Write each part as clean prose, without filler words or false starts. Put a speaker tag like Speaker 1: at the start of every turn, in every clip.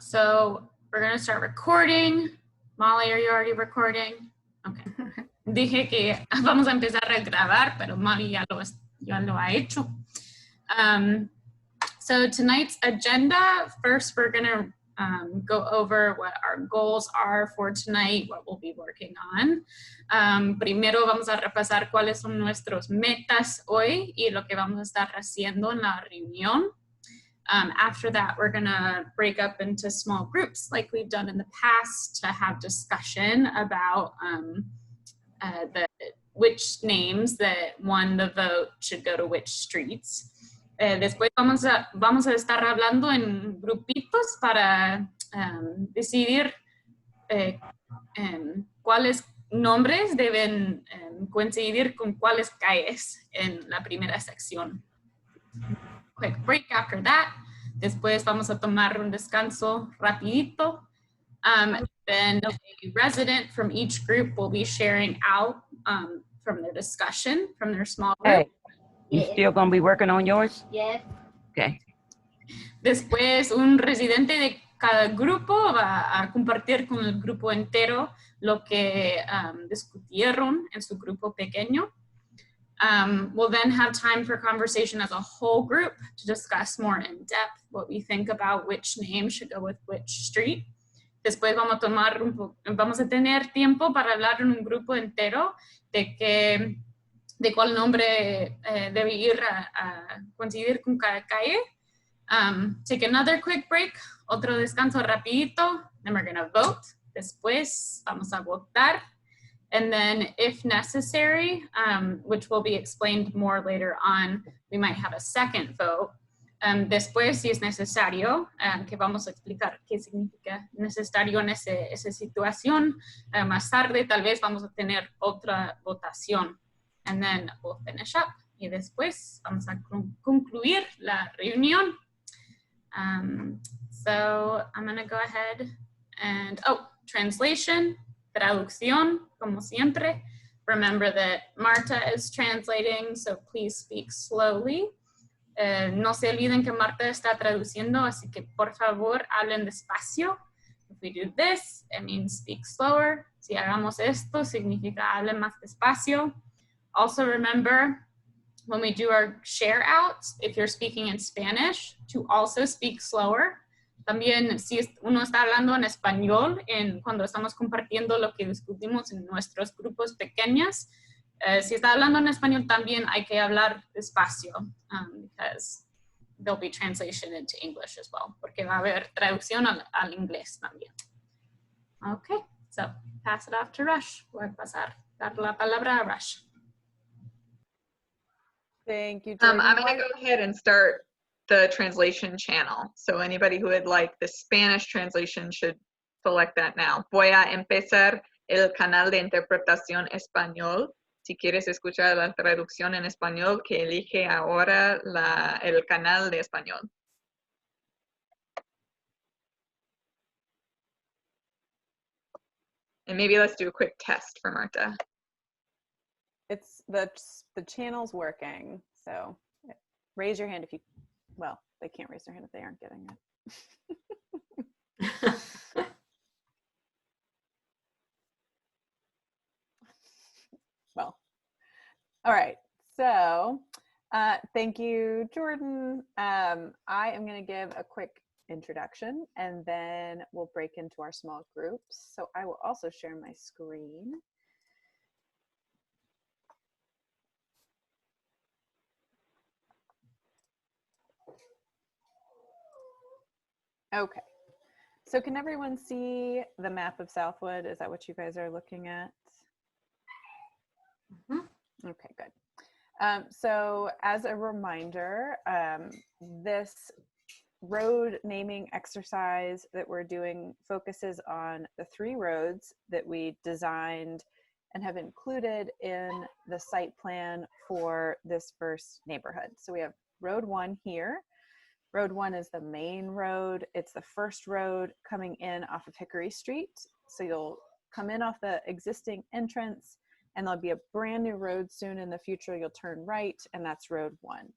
Speaker 1: So we're gonna start recording. Molly, are you already recording? Okay. Dije que vamos a empezar a grabar, pero Molly ya lo ha hecho. So tonight's agenda, first we're gonna go over what our goals are for tonight, what we'll be working on. Primero vamos a repasar cuáles son nuestros metas hoy y lo que vamos a estar haciendo en la reunión. After that, we're gonna break up into small groups like we've done in the past to have discussion about which names that won the vote should go to which streets. Después vamos a estar hablando en grupitos para decidir cuáles nombres deben coincidir con cuáles calles en la primera sección. Quick break after that. Después vamos a tomar un descanso rapidito. Then a resident from each group will be sharing out from their discussion, from their small group.
Speaker 2: Hey, you still gonna be working on yours?
Speaker 3: Yes.
Speaker 2: Okay.
Speaker 1: Después un residente de cada grupo va a compartir con el grupo entero lo que discutieron en su grupo pequeño. We'll then have time for conversation as a whole group to discuss more in depth what we think about which name should go with which street. Después vamos a tener tiempo para hablar en un grupo entero de cuál nombre debe ir a coincidir con cada calle. Take another quick break, otro descanso rapidito, then we're gonna vote. Después vamos a votar. And then if necessary, which will be explained more later on, we might have a second vote. Después, si es necesario, que vamos a explicar qué significa necesario en esa situación, más tarde tal vez vamos a tener otra votación. And then we'll finish up. Y después vamos a concluir la reunión. So I'm gonna go ahead and, translation. Traducción, como siempre. Remember that Marta is translating, so please speak slowly. No se olviden que Marta está traduciendo, así que por favor hablen despacio. If we do this, it means speak slower. Si hagamos esto, significa hablen más despacio. Also remember, when we do our share outs, if you're speaking in Spanish, to also speak slower. También si uno está hablando en español, cuando estamos compartiendo lo que discutimos en nuestros grupos pequeños, si está hablando en español también hay que hablar despacio, because there'll be translation into English as well, porque va a haber traducción al inglés también. Okay, so pass it off to Rush. Voy a dar la palabra a Rush.
Speaker 4: Thank you, Jordan.
Speaker 5: I'm going to go ahead and start the translation channel. So anybody who would like the Spanish translation should select that now. Voy a empezar el canal de interpretación español. Si quieres escuchar la traducción en español, que elige ahora el canal de español. And maybe let's do a quick test for Marta.
Speaker 4: It's the channel's working, so raise your hand if you, well, they can't raise their hand if they aren't getting it. Well, all right, so thank you, Jordan. I am going to give a quick introduction and then we'll break into our small groups. So I will also share my screen. Okay, so can everyone see the map of Southwood? Is that what you guys are looking at? Mm-hmm. Okay, good. So as a reminder, this road naming exercise that we're doing focuses on the 3 roads that we designed and have included in the site plan for this first neighborhood. So we have Road 1 here. Road 1 is the main road. It's the first road coming in off of Hickory Street. So you'll come in off the existing entrance and there'll be a brand new road soon in the future. You'll turn right and that's Road 1.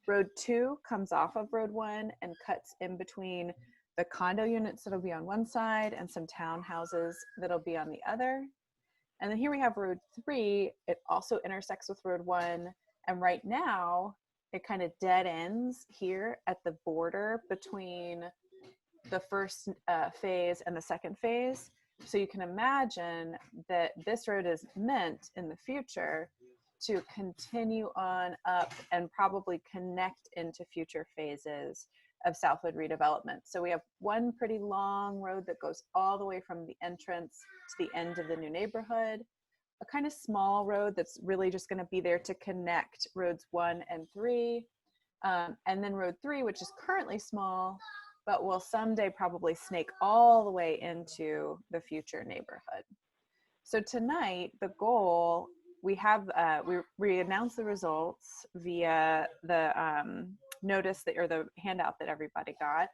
Speaker 4: Road 2 comes off of Road 1 and cuts in between the condo units that'll be on one side and some townhouses that'll be on the other. And then here we have Road 3. It also intersects with Road 1. And right now, it kind of dead ends here at the border between the first phase and the second phase. So you can imagine that this road is meant in the future to continue on up and probably connect into future phases of Southwood redevelopment. So we have one pretty long road that goes all the way from the entrance to the end of the new neighborhood, a kind of small road that's really just going to be there to connect roads 1 and 3, and then road 3, which is currently small, but will someday probably snake all the way into the future neighborhood. So tonight, the goal, we have, we announced the results via the notice that, or the handout that everybody got.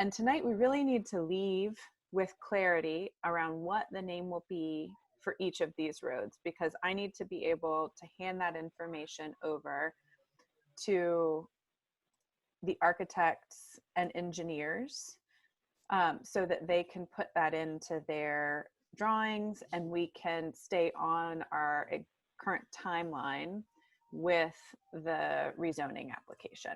Speaker 4: And tonight we really need to leave with clarity around what the name will be for each of these roads, because I need to be able to hand that information over to the architects and engineers so that they can put that into their drawings and we can stay on our current timeline with the rezoning application.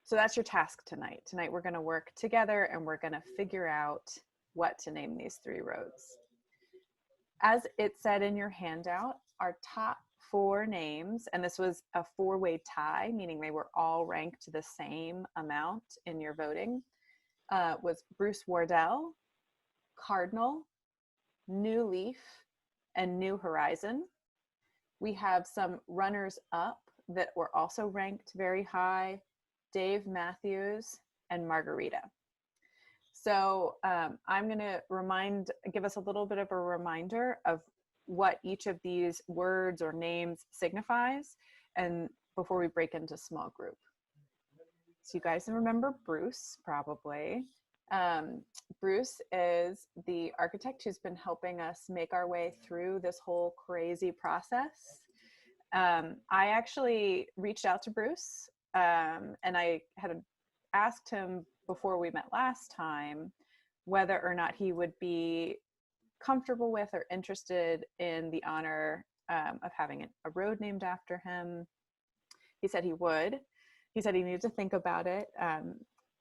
Speaker 4: So that's your task tonight. Tonight we're going to work together and we're going to figure out what to name these 3 roads. As it said in your handout, our top 4 names, and this was a 4-way tie, meaning they were all ranked the same amount in your voting, was Bruce Wardell, Cardinal, New Leaf, and New Horizon. We have some runners up that were also ranked very high, Dave Matthews and Margarita. So I'm going to give us a little bit of a reminder of what each of these words or names signifies, and before we break into small group. So you guys remember Bruce, probably. Bruce is the architect who's been helping us make our way through this whole crazy process. I actually reached out to Bruce and I had asked him before we met last time whether or not he would be comfortable with or interested in the honor of having a road named after him. He said he would. He said he needed to think about it.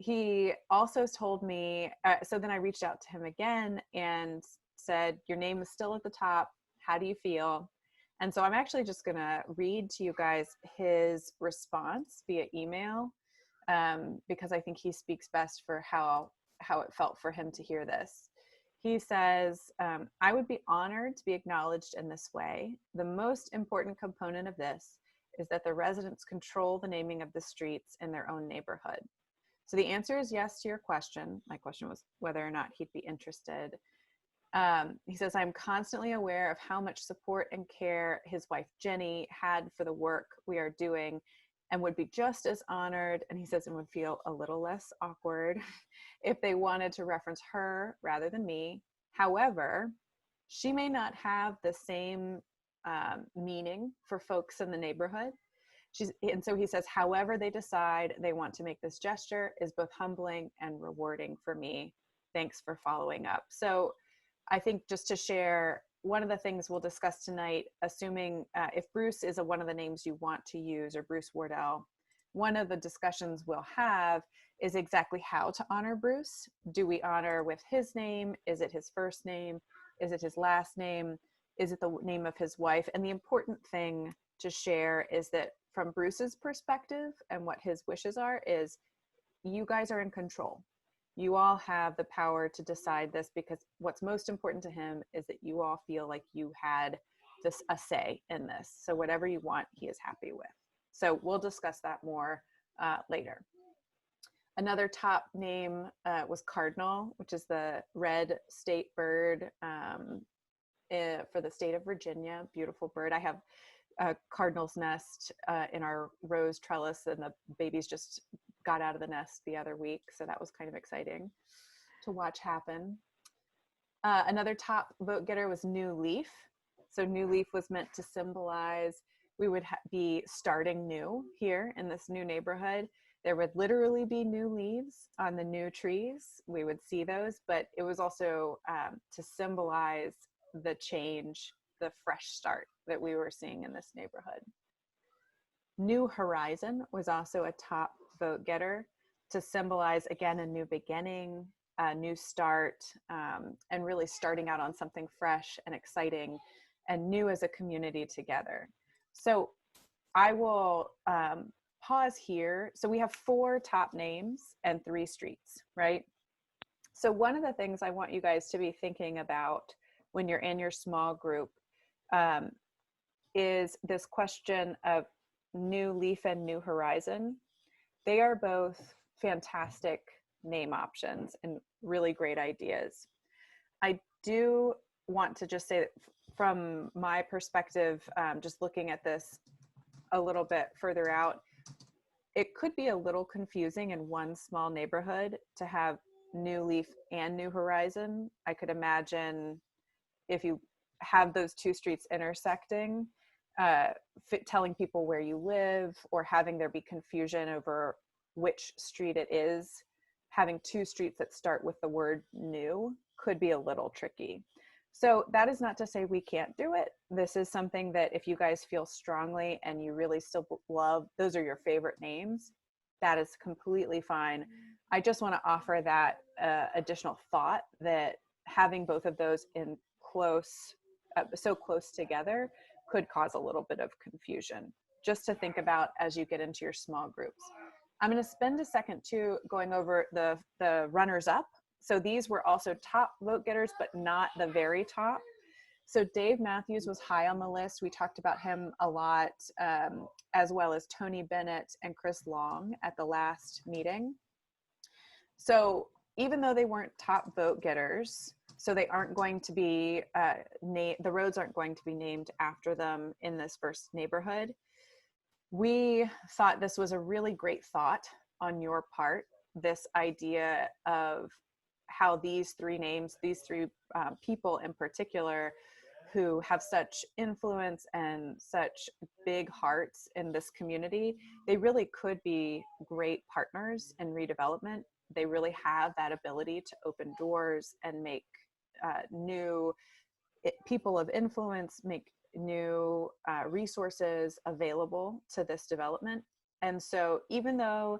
Speaker 4: He also told me, so then I reached out to him again and said, your name is still at the top. How do you feel? And so I'm actually just going to read to you guys his response via email because I think he speaks best for how it felt for him to hear this. He says, I would be honored to be acknowledged in this way. The most important component of this is that the residents control the naming of the streets in their own neighborhood. So the answer is yes to your question. My question was whether or not he'd be interested. He says, I'm constantly aware of how much support and care his wife, Jenny, had for the work we are doing and would be just as honored, and he says it would feel a little less awkward if they wanted to reference her rather than me. However, she may not have the same meaning for folks in the neighborhood. And so he says, however they decide they want to make this gesture is both humbling and rewarding for me. Thanks for following up. So I think just to share, one of the things we'll discuss tonight, assuming if Bruce is one of the names you want to use, or Bruce Wardell, one of the discussions we'll have is exactly how to honor Bruce. Do we honor with his name? Is it his first name? Is it his last name? Is it the name of his wife? And the important thing to share is that from Bruce's perspective and what his wishes are is you guys are in control. You all have the power to decide this because what's most important to him is that you all feel like you had a say in this. So whatever you want, he is happy with. So we'll discuss that more later. Another top name was Cardinal, which is the red state bird for the state of Virginia. Beautiful bird. I have a cardinal's nest in our rose trellis, and the babies just got out of the nest the other week. So that was kind of exciting to watch happen. Another top vote getter was New Leaf. So New Leaf was meant to symbolize we would be starting new here in this new neighborhood. There would literally be new leaves on the new trees. We would see those, but it was also to symbolize the change, the fresh start that we were seeing in this neighborhood. New Horizon was also a top vote getter to symbolize, again, a new beginning, a new start, and really starting out on something fresh and exciting and new as a community together. So I will pause here. So we have 4 top names and 3 streets, right? So one of the things I want you guys to be thinking about when you're in your small group is this question of New Leaf and New Horizon. They are both fantastic name options and really great ideas. I do want to just say that from my perspective, just looking at this a little bit further out, it could be a little confusing in one small neighborhood to have New Leaf and New Horizon. I could imagine if you have those 2 streets intersecting, telling people where you live or having there be confusion over which street it is. Having 2 streets that start with the word new could be a little tricky. So that is not to say we can't do it. This is something that if you guys feel strongly and you really still love, those are your favorite names, that is completely fine. I just want to offer that additional thought that having both of those in so close together could cause a little bit of confusion, just to think about as you get into your small groups. I'm going to spend a second too going over the runners up. So these were also top vote getters, but not the very top. So Dave Matthews was high on the list. We talked about him a lot, as well as Tony Bennett and Chris Long at the last meeting. So even though they weren't top vote getters, so they aren't going to be, the roads aren't going to be named after them in this first neighborhood, we thought this was a really great thought on your part, this idea of how these 3 names, these 3 people in particular, who have such influence and such big hearts in this community, they really could be great partners in redevelopment. They really have that ability to open doors and make new people of influence, make new resources available to this development. And so even though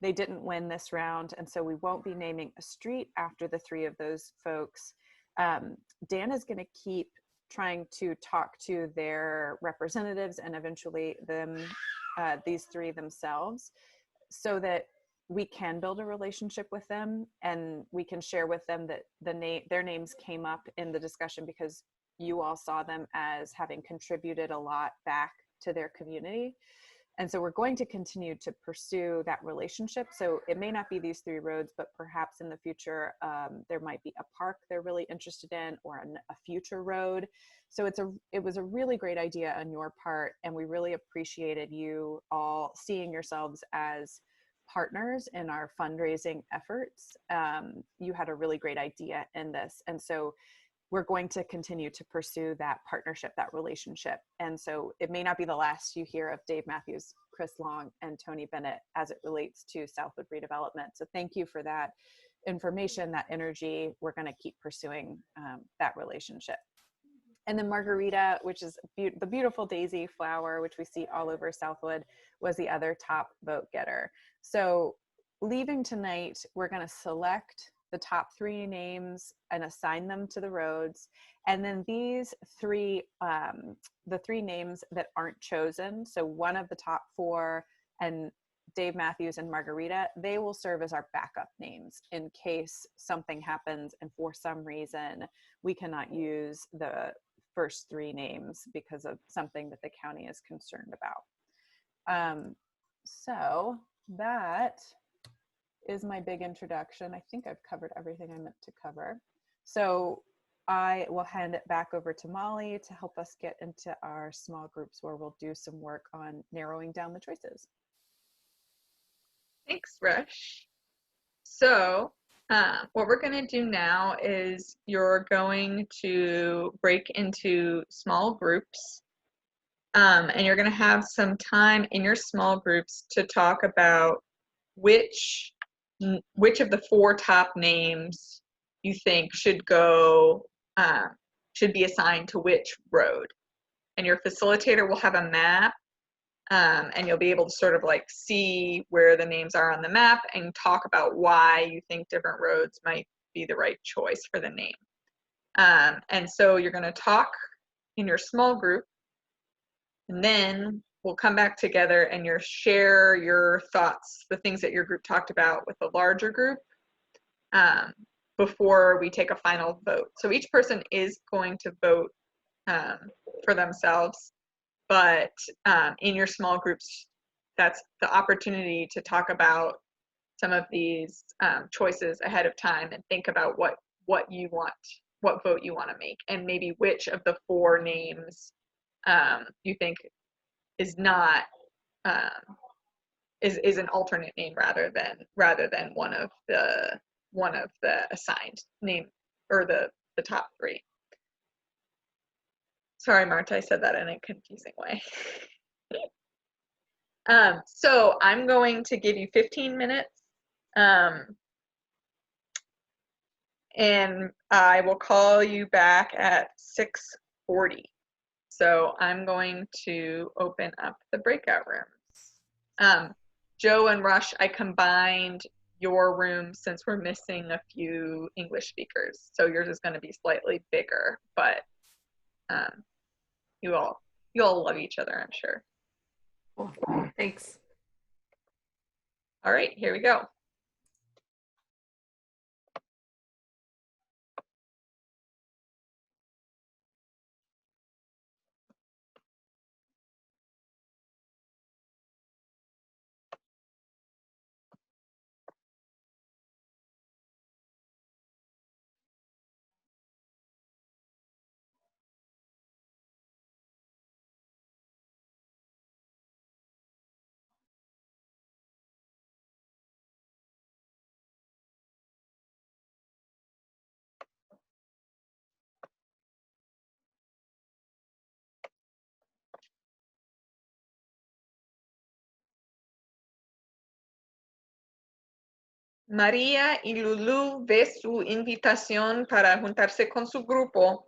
Speaker 4: they didn't win this round, and so we won't be naming a street after the 3 of those folks, Dan is going to keep trying to talk to their representatives and eventually these 3 themselves, so that we can build a relationship with them and we can share with them that their names came up in the discussion because you all saw them as having contributed a lot back to their community. And so we're going to continue to pursue that relationship. So it may not be these 3 roads, but perhaps in the future, there might be a park they're really interested in, or a future road. So it was a really great idea on your part. And we really appreciated you all seeing yourselves as partners in our fundraising efforts. You had a really great idea in this. And so we're going to continue to pursue that partnership, that relationship. And so it may not be the last you hear of Dave Matthews, Chris Long, and Tony Bennett as it relates to Southwood redevelopment. So thank you for that information, that energy. We're going to keep pursuing that relationship. And then Margarita, which is the beautiful daisy flower, which we see all over Southwood, was the other top vote getter. So leaving tonight, we're going to select the top 3 names and assign them to the roads. And then these 3, the 3 names that aren't chosen, so one of the top 4 and Dave Matthews and Margarita, they will serve as our backup names in case something happens and for some reason we cannot use the first 3 names because of something that the county is concerned about. So that is my big introduction. I think I've covered everything I meant to cover. So I will hand it back over to Molly to help us get into our small groups where we'll do some work on narrowing down the choices.
Speaker 5: Thanks, Rush. So what we're going to do now is you're going to break into small groups. And you're going to have some time in your small groups to talk about which of the 4 top names you think should go, should be assigned to which road. And your facilitator will have a map, and you'll be able to sort of like see where the names are on the map and talk about why you think different roads might be the right choice for the name. And so you're going to talk in your small group, and then we'll come back together and you share your thoughts, the things that your group talked about with the larger group, before we take a final vote. So each person is going to vote for themselves, but in your small groups, that's the opportunity to talk about some of these choices ahead of time and think about what you want, what vote you want to make, and maybe which of the 4 names you think is not is an alternate name rather than one of the assigned name, or the top 3. Sorry, Marta, I said that in a confusing way. So I'm going to give you 15 minutes, and I will call you back at 6:40. So I'm going to open up the breakout rooms. Joe and Rush, I combined your room since we're missing a few English speakers. So yours is going to be slightly bigger, but you all love each other, I'm sure.
Speaker 3: Cool. Thanks.
Speaker 5: All right, here we go. María y Lulu ve su invitación para juntarse con su grupo.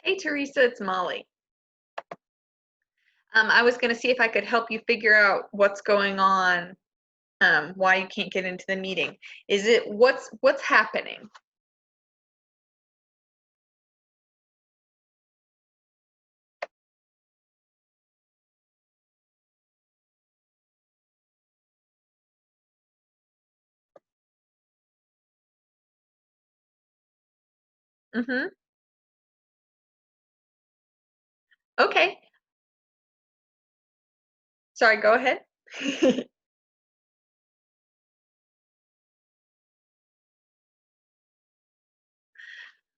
Speaker 5: Hey, Teresa, it's Molly. I was going to see if I could help you figure out what's going on, why you can't get into the meeting. Is it what's happening? Mm-hmm. Okay. Sorry, go ahead.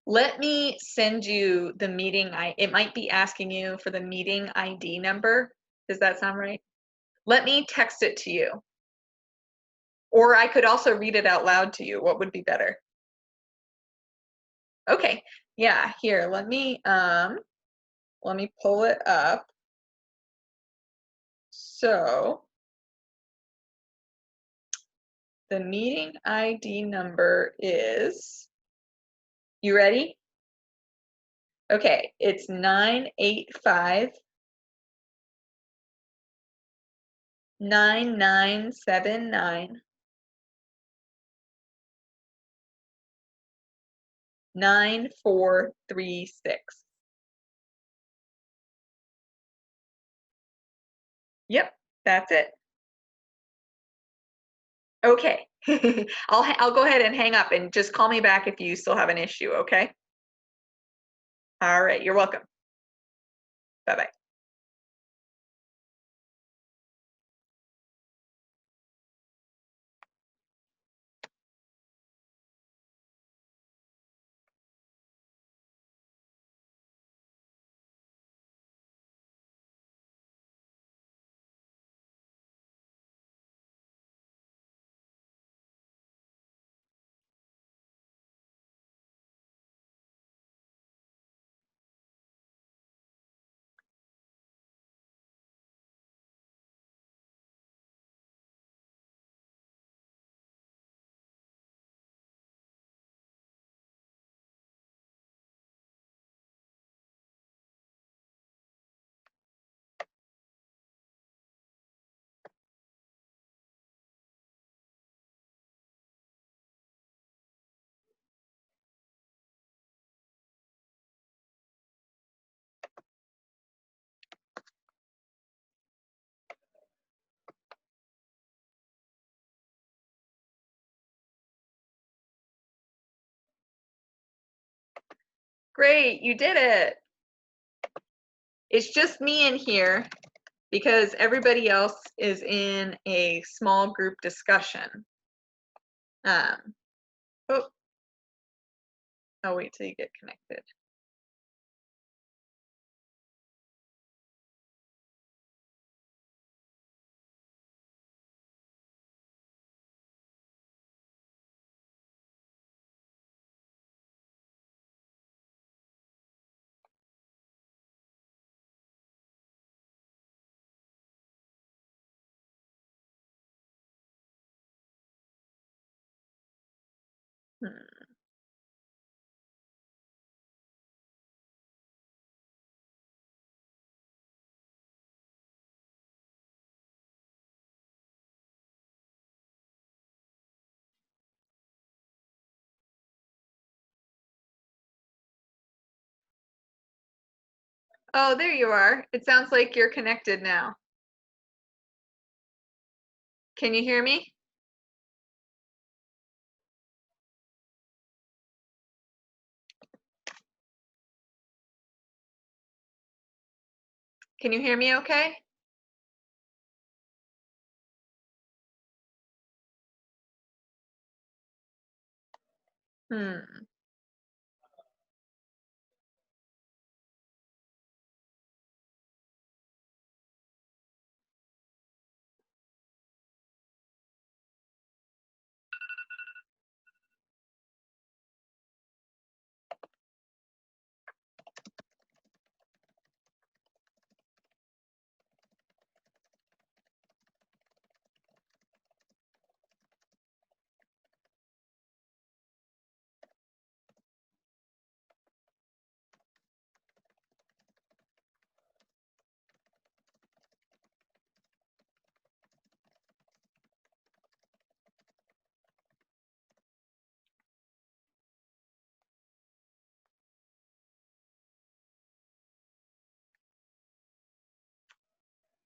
Speaker 5: Let me send you the meeting. It might be asking you for the meeting ID number. Does that sound right? Let me text it to you. Or I could also read it out loud to you. What would be better? Okay. Yeah, here, let me pull it up. So, the meeting ID number is, you ready? Okay, it's 985 9979 9436. Yep, that's it. Okay. I'll go ahead and hang up and just call me back if you still have an issue, okay? All right, you're welcome. Bye-bye. Great, you did it. It's just me in here because everybody else is in a small group discussion. Oh, I'll wait till you get connected. Hmm. Oh, there you are. It sounds like you're connected now. Can you hear me? Can you hear me okay? Hmm.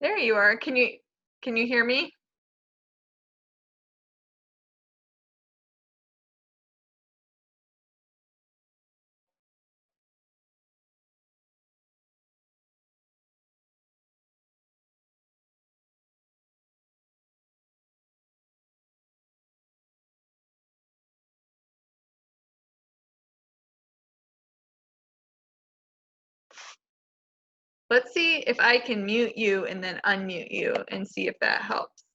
Speaker 5: There you are. Can you hear me? Let's see if I can mute you and then unmute you and see if that helps.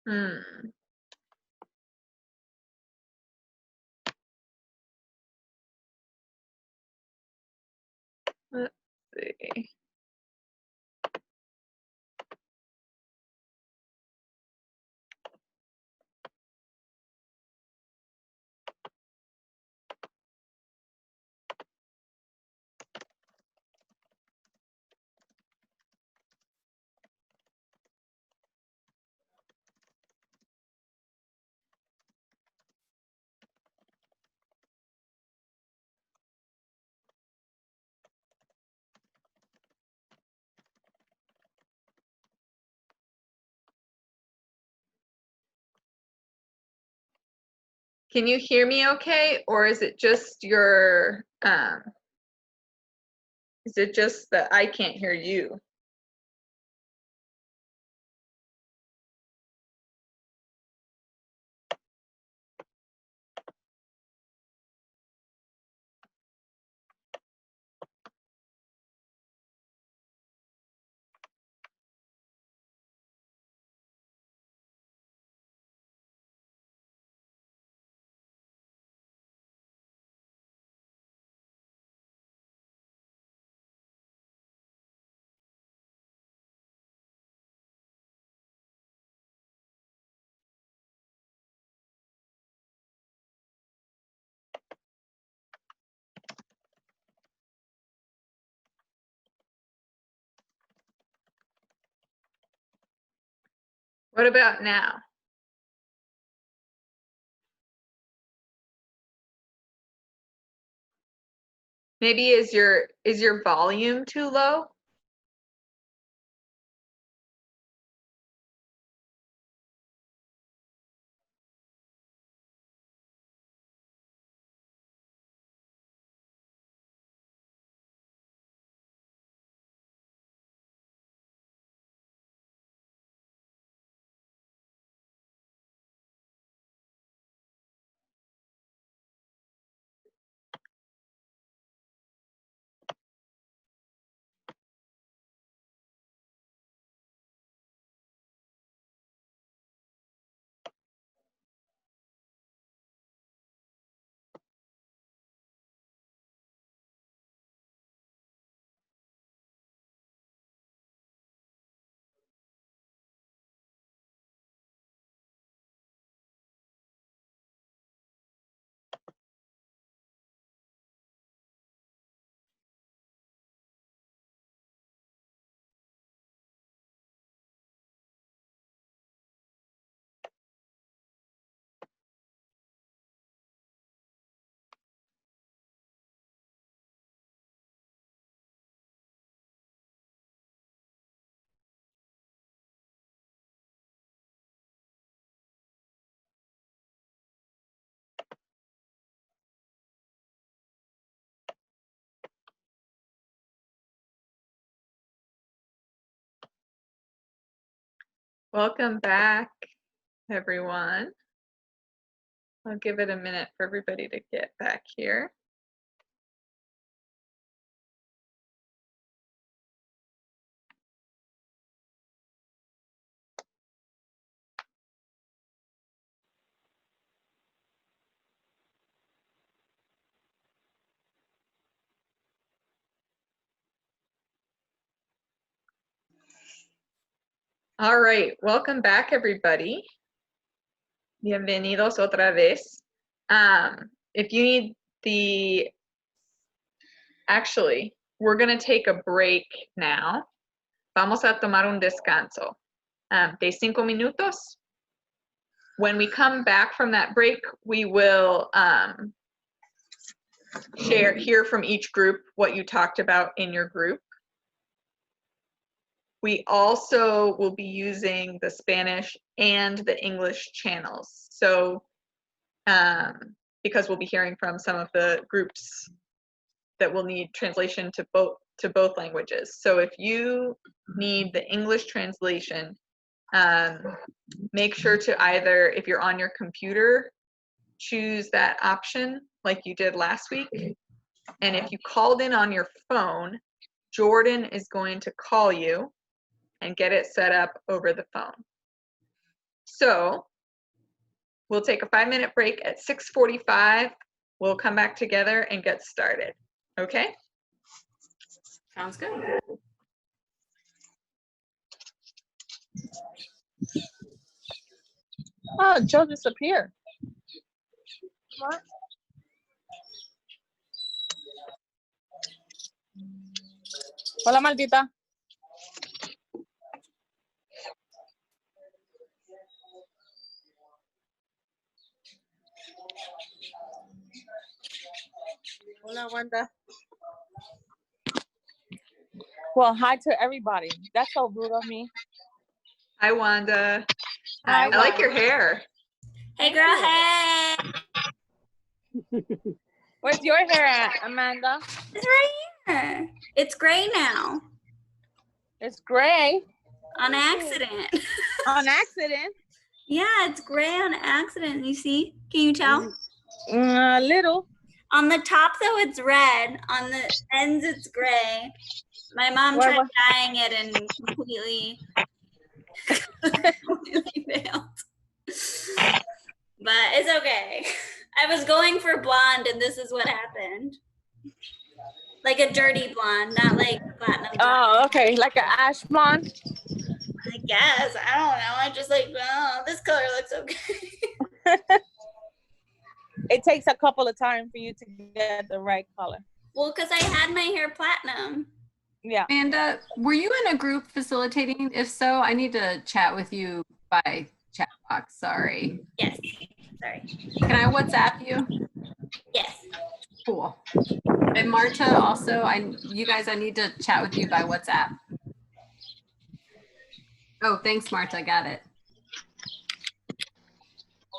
Speaker 5: Hmm. Let's see. Can you hear me okay, or is it just your is it just that I can't hear you? What about now? Maybe is your volume too low? Welcome back, everyone. I'll give it a minute for everybody to get back here. All right, welcome back, everybody. Bienvenidos otra vez. If you need actually, we're going to take a break now. Vamos a tomar un descanso de 5 minutos. When we come back from that break, we will hear from each group what you talked about in your group. We also will be using the Spanish and the English channels. So, because we'll be hearing from some of the groups that will need translation to both languages. So if you need the English translation, make sure to either, if you're on your computer, choose that option like you did last week. And if you called in on your phone, Jordan is going to call you and get it set up over the phone. So we'll take a 5-minute break. At 6:45, we'll come back together and get started. Okay?
Speaker 1: Sounds good.
Speaker 6: Oh, Joe disappeared. What? Hola, maldita. Hola, Wanda. Well, hi to everybody. That's so rude of me.
Speaker 5: Hi, Wanda.
Speaker 6: Hi,
Speaker 5: I like your hair.
Speaker 7: Hey girl, hey!
Speaker 6: Where's your hair at, Amanda?
Speaker 7: It's right here. It's gray now.
Speaker 6: It's gray.
Speaker 7: On accident.
Speaker 6: On accident?
Speaker 7: Yeah, it's gray on accident. You see? Can you tell?
Speaker 6: A little.
Speaker 7: On the top though, it's red. On the ends, it's gray. My mom tried dyeing it and completely failed. But it's okay. I was going for blonde and this is what happened. Like a dirty blonde, not like platinum blonde.
Speaker 6: Oh, okay. Like an ash blonde?
Speaker 7: I guess. I don't know. I just like, oh, this color looks okay.
Speaker 6: It takes a couple of times for you to get the right color.
Speaker 7: Well, because I had my hair platinum.
Speaker 6: Yeah.
Speaker 3: Amanda, were you in a group facilitating? If so, I need to chat with you by chat box. Sorry.
Speaker 7: Yes. Sorry.
Speaker 3: Can I WhatsApp you?
Speaker 7: Yes.
Speaker 3: Cool. And Marta, also, I need to chat with you by WhatsApp. Oh, thanks, Marta. Got it.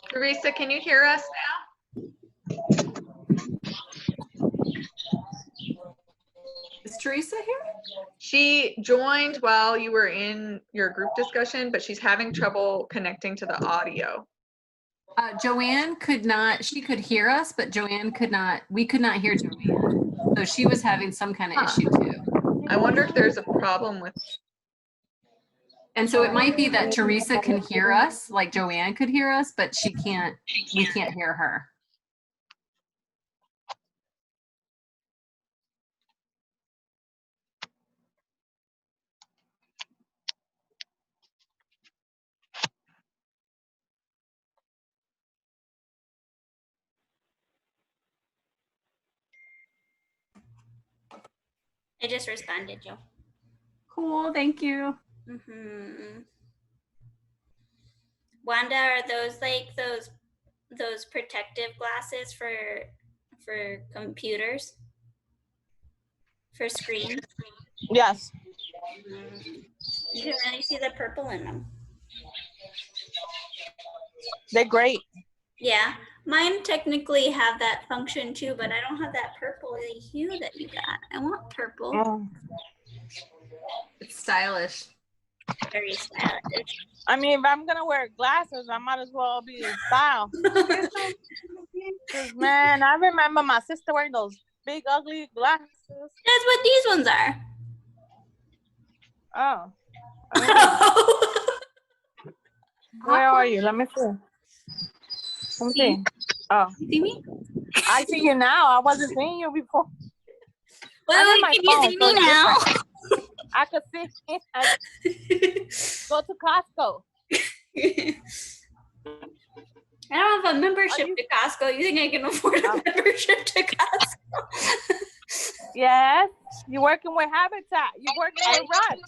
Speaker 5: Teresa, can you hear us now?
Speaker 3: Is Teresa here?
Speaker 5: She joined while you were in your group discussion, but she's having trouble connecting to the audio.
Speaker 3: Joanne she could hear us, but we could not hear Joanne. So she was having some kind of issue too.
Speaker 5: I wonder if there's a problem with.
Speaker 3: And so it might be that Teresa can hear us, like Joanne could hear us, but we can't hear her.
Speaker 7: I just responded, Joe.
Speaker 3: Cool, thank you.
Speaker 7: Mm-hmm. Wanda, are those like those protective glasses for computers? For screens?
Speaker 6: Yes.
Speaker 7: You can really see the purple in them.
Speaker 6: They're great.
Speaker 7: Yeah, mine technically have that function too, but I don't have that purpley hue that you got. I want purple.
Speaker 6: Oh.
Speaker 3: It's stylish.
Speaker 7: Very stylish.
Speaker 6: I mean, if I'm going to wear glasses, I might as well be in style. 'Cause, man, I remember my sister wearing those big, ugly glasses.
Speaker 7: That's what these ones are.
Speaker 6: Oh. Where are you? Let me see. Let me see. Oh.
Speaker 7: You see me?
Speaker 6: I see you now. I wasn't seeing you before.
Speaker 7: Well, can you see me now?
Speaker 6: I could see. Go to Costco.
Speaker 7: I don't have a membership
Speaker 6: you-
Speaker 7: to Costco. You think I can afford a
Speaker 6: Oh.
Speaker 7: membership to Costco?
Speaker 6: Yes. You're working with Habitat. You're working with Rush.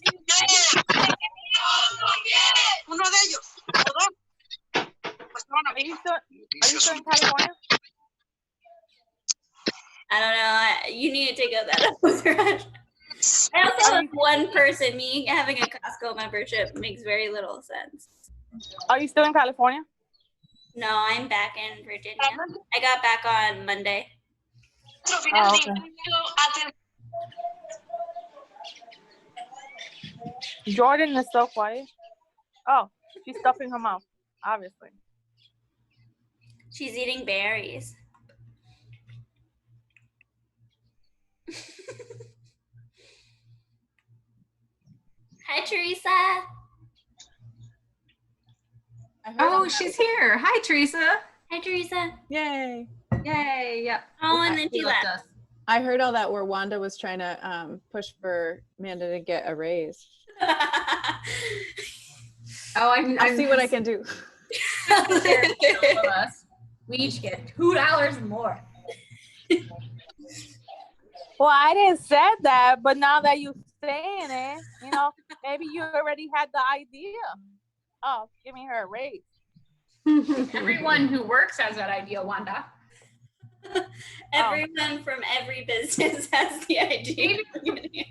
Speaker 8: Uno de ellos.
Speaker 6: Are you still in California?
Speaker 7: I don't know. You need to take that up with Rush. I also have one person. Me having a Costco membership makes very little sense.
Speaker 6: Are you still in California?
Speaker 7: No, I'm back in Virginia. I got back on Monday.
Speaker 6: Oh, okay. Jordan is so quiet. Oh, she's stuffing her mouth, obviously.
Speaker 7: She's eating berries. Hi, Teresa.
Speaker 3: Oh, she's here. Hi, Teresa.
Speaker 7: Hi, Teresa.
Speaker 4: Yay.
Speaker 3: Yay. Yep.
Speaker 7: Oh, and then
Speaker 3: He
Speaker 7: she
Speaker 3: left
Speaker 7: left.
Speaker 3: us.
Speaker 4: I heard all that where Wanda was trying to push for Amanda to get a raise.
Speaker 3: Oh,
Speaker 4: I'll see what I can do.
Speaker 3: All of us. We each get $2 more.
Speaker 6: Well, I didn't say that, but now that you're saying it, you know, maybe you already had the idea of giving her a raise.
Speaker 1: Everyone who works has that idea, Wanda.
Speaker 7: Everyone from every business has the idea.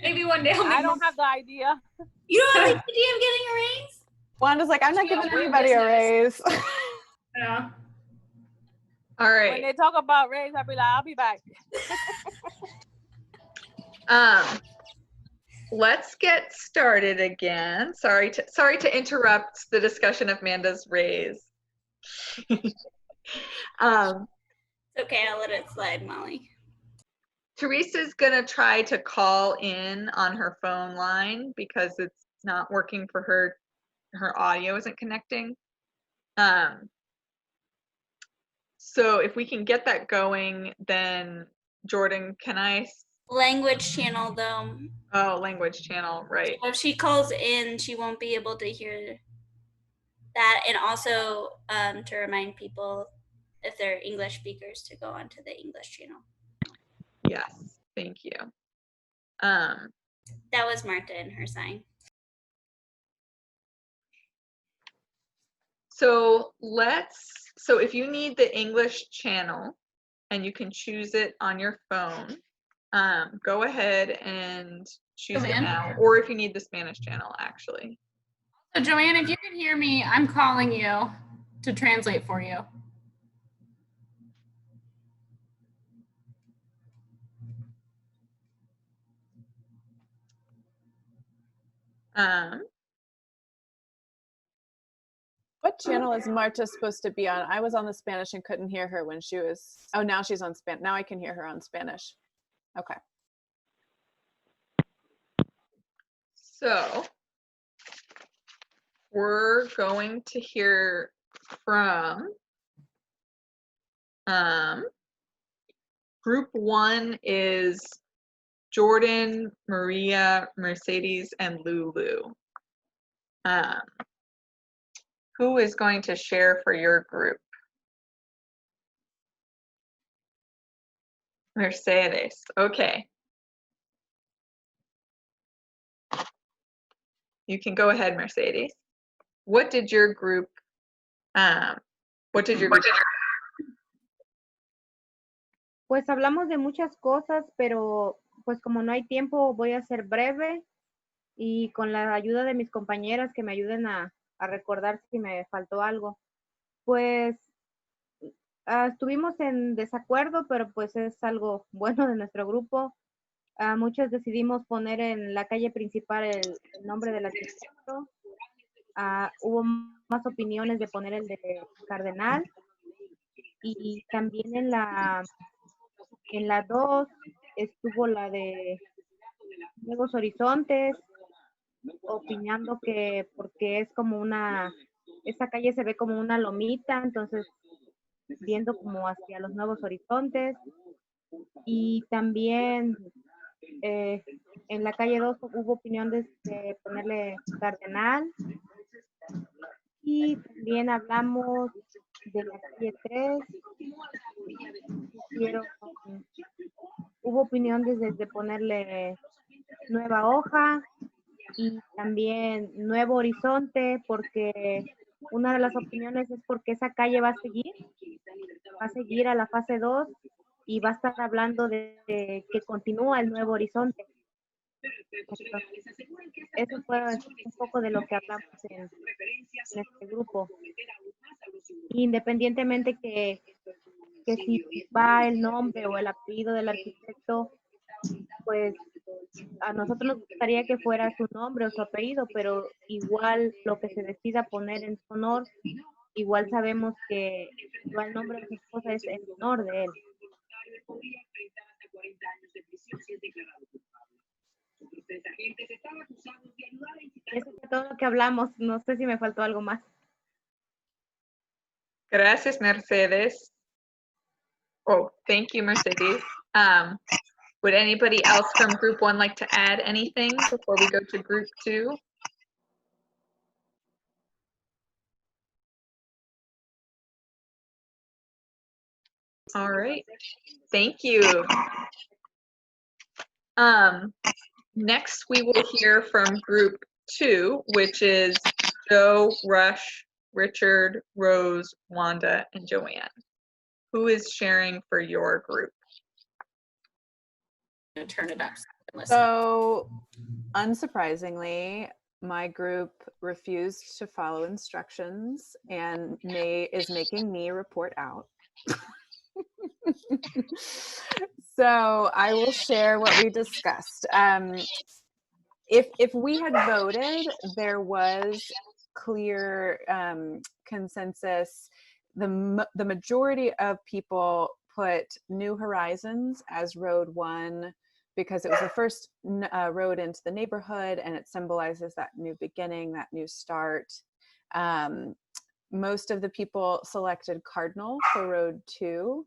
Speaker 3: Maybe one day I'll
Speaker 6: I don't have the idea.
Speaker 7: You don't have the idea of getting a raise?
Speaker 4: Wanda's like, I'm not giving
Speaker 3: we're
Speaker 4: anybody a raise.
Speaker 1: Yeah.
Speaker 5: All
Speaker 6: When
Speaker 5: right.
Speaker 6: they talk about raise, I'll be like, I'll be back.
Speaker 5: Let's get started again. Sorry to interrupt the discussion of Amanda's raise.
Speaker 7: It's okay, I'll let it slide, Molly.
Speaker 5: Teresa's gonna try to call in on her phone line because it's not working for her. Her audio isn't connecting. So if we can get that going, then Jordan, can I?
Speaker 7: Language channel, though.
Speaker 5: Oh, language channel, right.
Speaker 7: If she calls in, she won't be able to hear that. And also to remind people, if they're English speakers, to go onto the English channel.
Speaker 5: Yes, thank you.
Speaker 7: That was Marta in her sign.
Speaker 5: So if you need the English channel and you can choose it on your phone, go ahead and choose it
Speaker 1: Joanne?
Speaker 5: now. Or if you need the Spanish channel, actually.
Speaker 1: So Joanne, if you can hear me, I'm calling you to translate for you.
Speaker 4: What channel is Marta supposed to be on? I was on the Spanish and couldn't hear her when she was. Oh, now she's on Spanish. Now I can hear her on Spanish. Okay.
Speaker 5: So we're going to hear from group 1 is Jordan, Maria, Mercedes, and Lulu. Who is going to share for your group? Mercedes. Okay. You can go ahead, Mercedes. What did your group
Speaker 9: Pues hablamos de muchas cosas, pero pues como no hay tiempo, voy a ser breve y con la ayuda de mis compañeras que me ayuden a recordar si me faltó algo. Pues estuvimos en desacuerdo, pero pues es algo bueno de nuestro grupo. Muchos decidimos poner en la calle principal el nombre del arquitecto. Hubo más opiniones de poner el de Cardenal. Y también en la 2 estuvo la de Nuevos Horizontes, opinando que porque es como esta calle se ve como una lomita, entonces viendo como hacia los Nuevos Horizontes. Y también En la calle 2 hubo opinión de ponerle cardenal. Y también hablamos de la calle 3. Hubo opinión de ponerle nueva hoja y también nuevo horizonte, porque una de las opiniones es porque esa calle va a seguir a la fase 2 y va a estar hablando de que continúa el nuevo horizonte. Entonces, eso fue un poco de lo que hablamos en este grupo. Independientemente que si va el nombre o el apellido del arquitecto, pues a nosotros nos gustaría que fuera su nombre o su apellido, pero igual lo que se decida poner en su honor, igual sabemos que igual el nombre de su esposa es en honor de él. Eso es todo lo que hablamos. No sé si me faltó algo más.
Speaker 5: Gracias, Mercedes. Oh, thank you, Mercedes. Would anybody else from group 1 like to add anything before we go to group 2? All right, thank you. Next, we will hear from group 2, which is Joe, Rush, Richard, Rose, Wanda, and Joanne. Who is sharing for your group?
Speaker 1: Turn it up.
Speaker 4: So, unsurprisingly, my group refused to follow instructions and is making me report out. So I will share what we discussed. If we had voted, there was clear consensus. The majority of people put New Horizons as Road 1 because it was the first road into the neighborhood and it symbolizes that new beginning, that new start. Most of the people selected Cardinal for Road 2,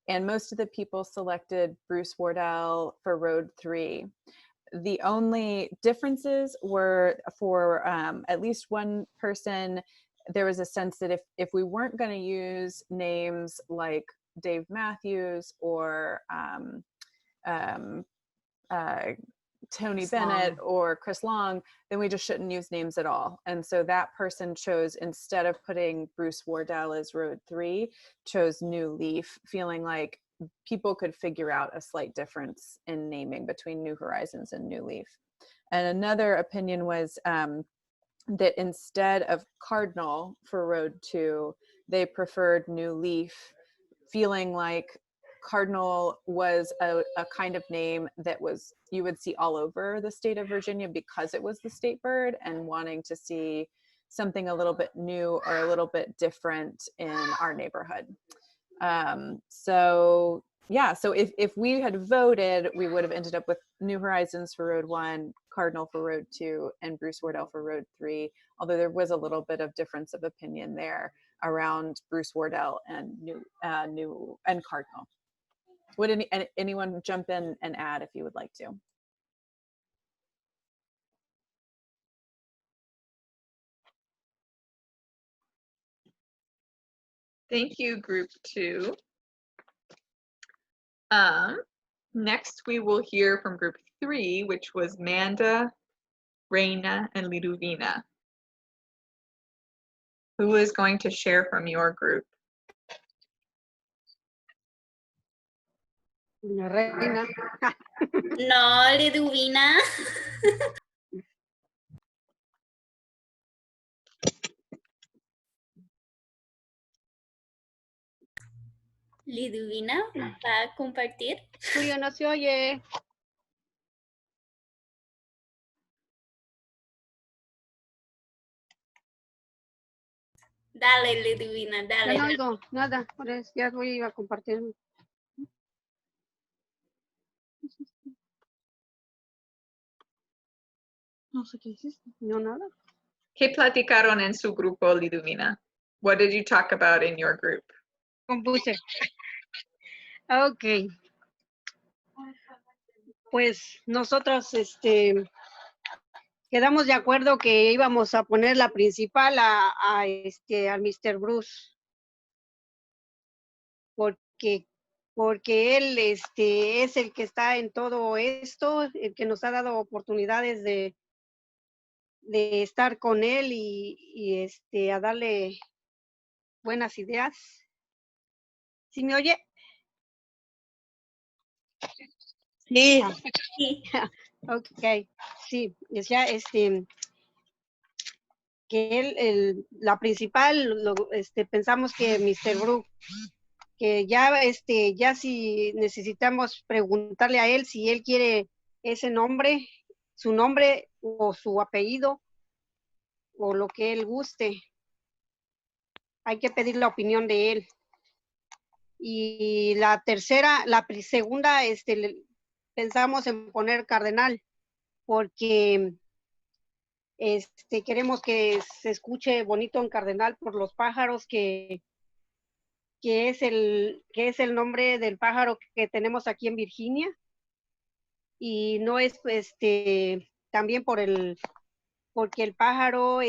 Speaker 4: and most of the people selected Bruce Wardell for Road 3. The only differences were for at least one person. There was a sense that if we weren't going to use names like Dave Matthews or Tony
Speaker 3: Chris
Speaker 4: Bennett
Speaker 3: Long.
Speaker 4: or Chris Long, then we just shouldn't use names at all. And so that person chose, instead of putting Bruce Wardell as Road 3, chose New Leaf, feeling like people could figure out a slight difference in naming between New Horizons and New Leaf. And another opinion was that instead of Cardinal for Road 2, they preferred New Leaf, feeling like Cardinal was a kind of name that you would see all over the state of Virginia because it was the state bird, and wanting to see something a little bit new or a little bit different in our neighborhood. So if we had voted, we would have ended up with New Horizons for Road 1, Cardinal for Road 2, and Bruce Wardell for Road 3, although there was a little bit of difference of opinion there around Bruce Wardell and and Cardinal. Would anyone jump in and add if you would like to?
Speaker 5: Thank you, group 2. Next, we will hear from group 3, which was Manda, Reina, and Liduvina. Who is going to share from your group?
Speaker 10: Reina.
Speaker 7: No, Liduvina. Liduvina, ¿va a compartir?
Speaker 10: Julio, no se oye.
Speaker 7: Dale, Liduvina, dale.
Speaker 10: Ya no oigo nada, por eso ya voy a compartir. No sé qué hiciste. No, nada.
Speaker 5: ¿Qué platicaron en su grupo, Liduvina? What did you talk about in your group?
Speaker 10: Compuse. Ok. pues nosotros quedamos de acuerdo que íbamos a poner la principal al Mr. Bruce, porque él es el que está en todo esto, el que nos ha dado oportunidades de estar con él y a darle buenas ideas. ¿Sí me oye?
Speaker 8: Sí.
Speaker 7: Sí.
Speaker 10: Ok, sí, decía que la principal, pensamos que Mr. Brook, que ya si necesitamos preguntarle a él si él quiere ese nombre, su nombre o su apellido, o lo que él guste. Hay que pedir la opinión de él. Y la segunda, pensamos en poner Cardenal, porque queremos que se escuche bonito en Cardenal por los pájaros, que es el nombre del pájaro que tenemos aquí en Virginia, y no es también porque el pájaro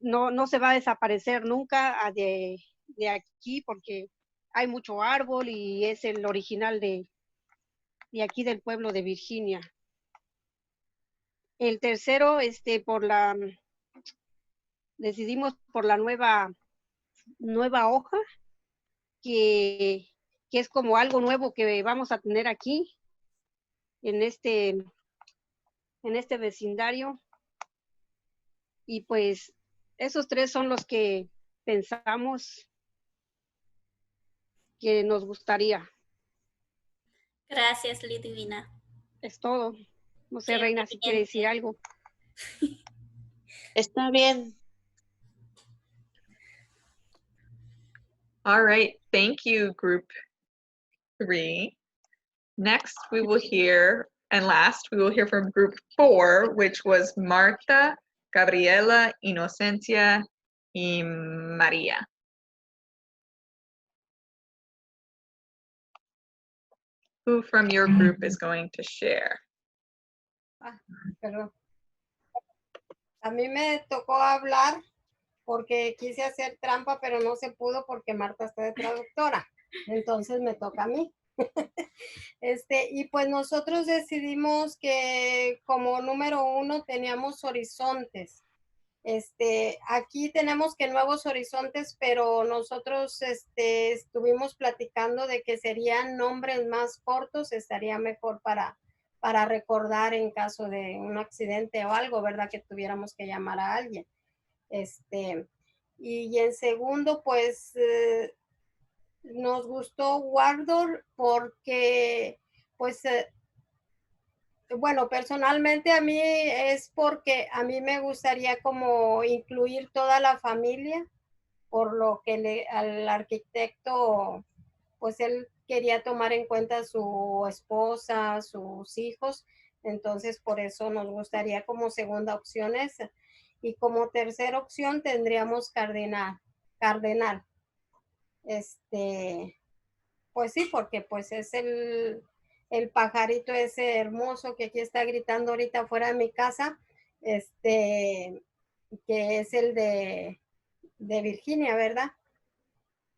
Speaker 10: no se va a desaparecer nunca de aquí, porque hay mucho árbol y es el original de aquí del pueblo de Virginia. El tercero, decidimos por la nueva hoja, que es como algo nuevo que vamos a tener aquí en este vecindario. Y pues esos tres son los que pensamos que nos gustaría.
Speaker 7: Gracias, Lidivina.
Speaker 10: Es todo. No sé,
Speaker 7: Qué
Speaker 10: Reina, si quiere decir algo.
Speaker 8: Está bien.
Speaker 5: All right, thank you, group 3. Next, we will hear, and last, we will hear from group 4, which was Marta, Gabriela, Inocencia, y Maria. Who from your group is going to share?
Speaker 11: Perdón. A mí me tocó hablar porque quise hacer trampa, pero no se pudo porque Marta está de traductora. Entonces me toca a mí. Y pues nosotros decidimos que como número 1 teníamos horizontes. Aquí tenemos que nuevos horizontes, pero nosotros estuvimos platicando de que serían nombres más cortos, estaría mejor para recordar en caso de un accidente o algo, ¿verdad? Que tuviéramos que llamar a alguien. Y en segundo, pues nos gustó Waldorf porque, pues, bueno, personalmente a mí es porque a mí me gustaría como incluir toda la familia, por lo que al arquitecto, pues él quería tomar en cuenta su esposa, sus hijos, entonces por eso nos gustaría como segunda opción esa. Y como tercera opción tendríamos Cardenal. Pues sí, porque pues es el pajarito ese hermoso que aquí está gritando ahorita afuera de mi casa, que es el de Virginia, ¿verdad?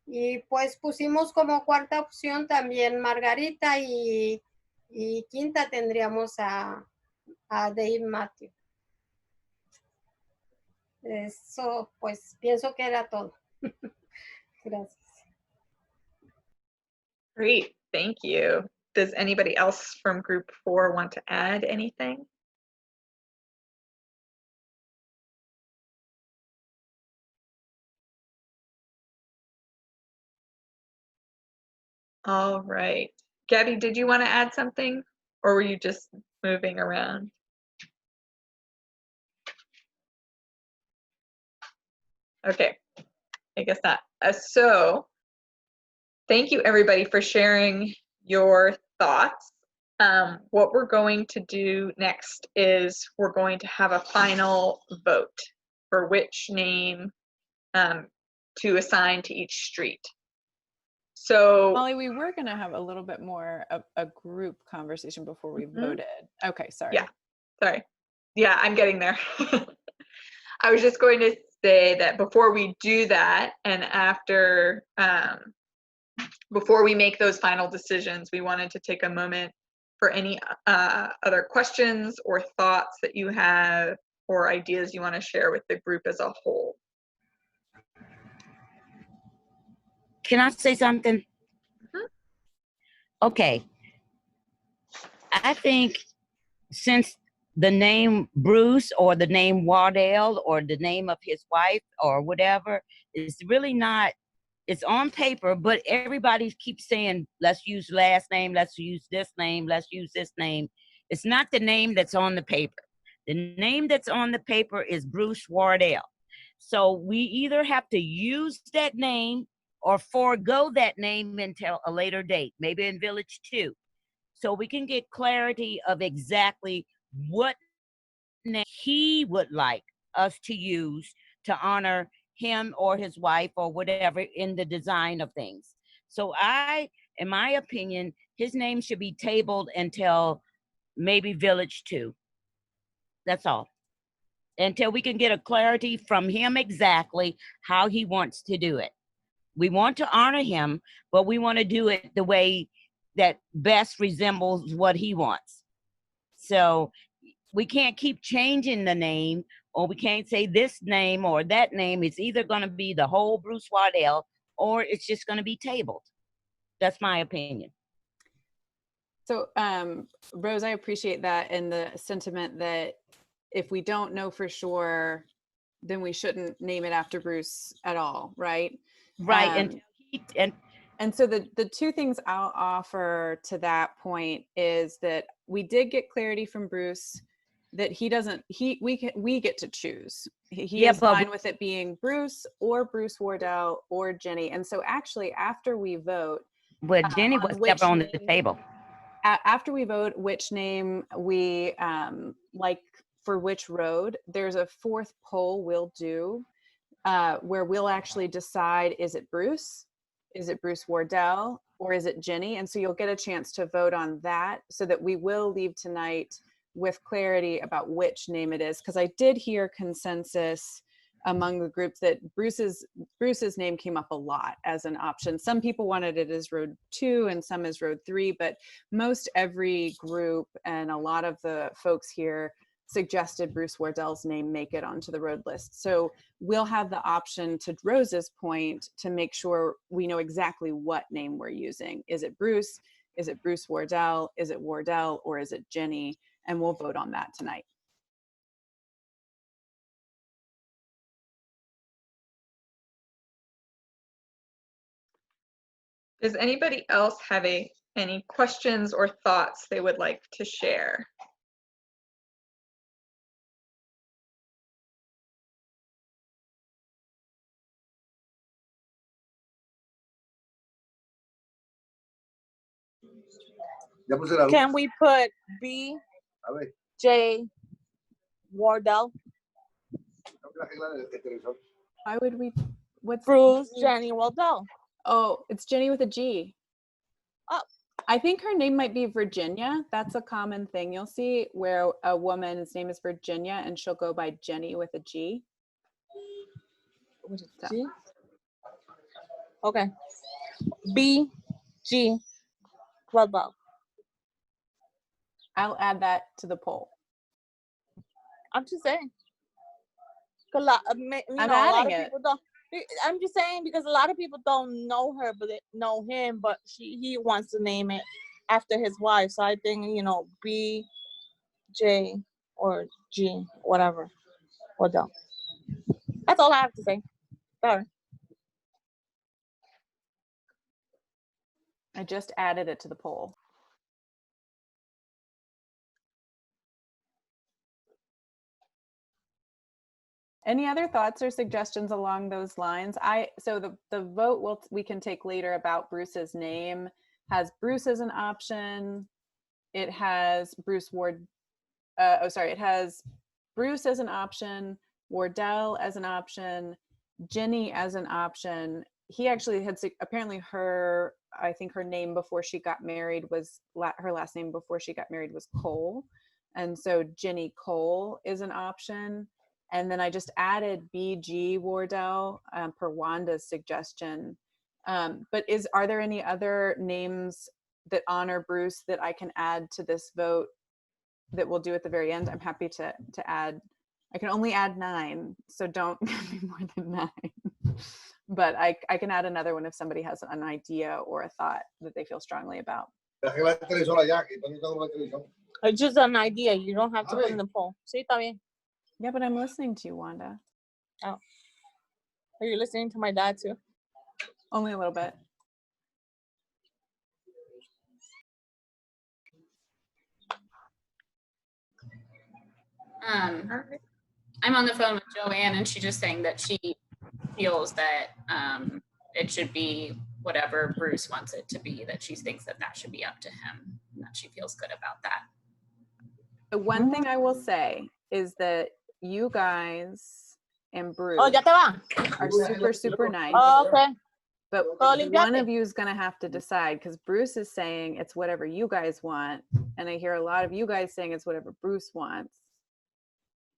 Speaker 11: Y pues pusimos como cuarta opción también Margarita y quinta tendríamos a Dave Matthew. Eso pues pienso que era todo. Gracias.
Speaker 5: Great, thank you. Does anybody else from group 4 want to add anything? All right. Gabby, did you want to add something, or were you just moving around? Okay, I guess not. So thank you everybody for sharing your thoughts. What we're going to do next is we're going to have a final vote for which name to assign to each street. So
Speaker 4: Molly, we were going to have a little bit more of a group conversation before we voted. Okay, sorry.
Speaker 5: yeah, sorry. Yeah, I'm getting there. I was just going to say that before we do that, and after, before we make those final decisions, we wanted to take a moment for any other questions or thoughts that you have or ideas you want to share with the group as a whole.
Speaker 2: Can I say something? Okay. I think since the name Bruce or the name Wardell or the name of his wife or whatever is really not, it's on paper, but everybody keeps saying, let's use last name, let's use this name, let's use this name. It's not the name that's on the paper. The name that's on the paper is Bruce Wardell. So we either have to use that name or forego that name until a later date, maybe in Village 2. So we can get clarity of exactly what name he would like us to use to honor him or his wife or whatever in the design of things. So in my opinion, his name should be tabled until maybe Village 2. That's all. Until we can get a clarity from him exactly how he wants to do it. We want to honor him, but we want to do it the way that best resembles what he wants. So we can't keep changing the name, or we can't say this name or that name. It's either going to be the whole Bruce Wardell or it's just going to be tabled. That's my opinion.
Speaker 4: So Rose, I appreciate that and the sentiment that if we don't know for sure, then we shouldn't name it after Bruce at all, right?
Speaker 2: Right.
Speaker 4: And so the two things I'll offer to that point is that we did get clarity from Bruce that we get to choose. He is fine with it being Bruce or Bruce Wardell or Jenny. And so actually after we vote,
Speaker 2: but Jenny was never on the table.
Speaker 4: After we vote which name we like for which road, there's a fourth poll we'll do where we'll actually decide, is it Bruce? Is it Bruce Wardell? Or is it Jenny? And so you'll get a chance to vote on that so that we will leave tonight with clarity about which name it is. Because I did hear consensus among the group that Bruce's name came up a lot as an option. Some people wanted it as Road 2 and some as Road 3, but most every group and a lot of the folks here suggested Bruce Wardell's name make it onto the road list. So we'll have the option, to Rose's point, to make sure we know exactly what name we're using. Is it Bruce? Is it Bruce Wardell? Is it Wardell? Or is it Jenny? And we'll vote on that tonight.
Speaker 5: Does anybody else have any questions or thoughts they would like to share?
Speaker 6: Can we put B, J, Wardell?
Speaker 4: Why would we? What's
Speaker 6: Bruce, Jenny, Wardell?
Speaker 4: Oh, it's Jenny with a G.
Speaker 6: Oh.
Speaker 4: I think her name might be Virginia. That's a common thing you'll see where a woman's name is Virginia and she'll go by Jenny with a G.
Speaker 6: What is that? G? Okay. B, G, Wardell.
Speaker 4: I'll add that to the poll.
Speaker 6: I'm just saying. I'm adding it. I'm just saying because a lot of people don't know her, but they know him. But he wants to name it after his wife. So I think B, J, or G, whatever. Wardell. That's all I have to say. Sorry.
Speaker 4: I just added it to the poll. Any other thoughts or suggestions along those lines? So the vote we can take later about Bruce's name has Bruce as an option. It has it has Bruce as an option, Wardell as an option, Jenny as an option, he actually had apparently her, I think her name before she got married was her last name before she got married was Cole, and so Jenny Cole is an option. And then I just added BG Wardell per Wanda's suggestion. But are there any other names that honor Bruce that I can add to this vote that we'll do at the very end? I'm happy to add. I can only add 9, so don't give me more than 9. But I can add another one if somebody has an idea or a thought that they feel strongly about.
Speaker 6: It's just an idea. You don't have to put in the poll. Sí, está bien.
Speaker 4: Yeah, but I'm listening to you, Wanda.
Speaker 6: Oh. Are you listening to my dad too?
Speaker 4: Only a little bit.
Speaker 1: I'm on the phone with Joanne, and she's just saying that she feels that it should be whatever Bruce wants it to be, that she thinks that should be up to him, and that she feels good about that.
Speaker 4: The one thing I will say is that you guys and Bruce are super, super nice.
Speaker 6: Oh, okay.
Speaker 4: But one of you is going to have to decide, because Bruce is saying it's whatever you guys want. And I hear a lot of you guys saying it's whatever Bruce wants.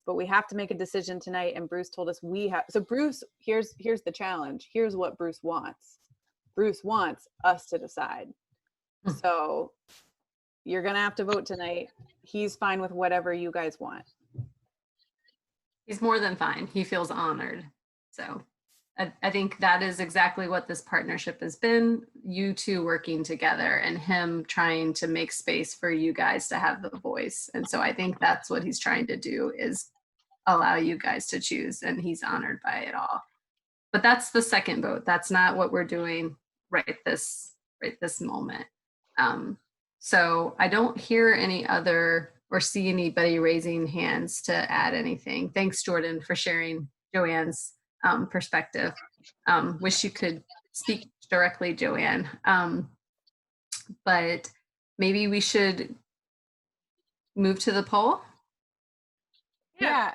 Speaker 4: But we have to make a decision tonight. And Bruce told us we have. So Bruce, here's the challenge. Here's what Bruce wants. Bruce wants us to decide. So you're going to have to vote tonight. He's fine with whatever you guys want.
Speaker 3: He's more than fine. He feels honored. So I think that is exactly what this partnership has been. You two working together and him trying to make space for you guys to have the voice. And so I think that's what he's trying to do, is allow you guys to choose, and he's honored by it all. But that's the second vote. That's not what we're doing right this moment. So I don't hear any other or see anybody raising hands to add anything. Thanks, Jordan, for sharing Joanne's perspective. Wish you could speak directly, Joanne. But maybe we should move to the poll.
Speaker 4: Yeah.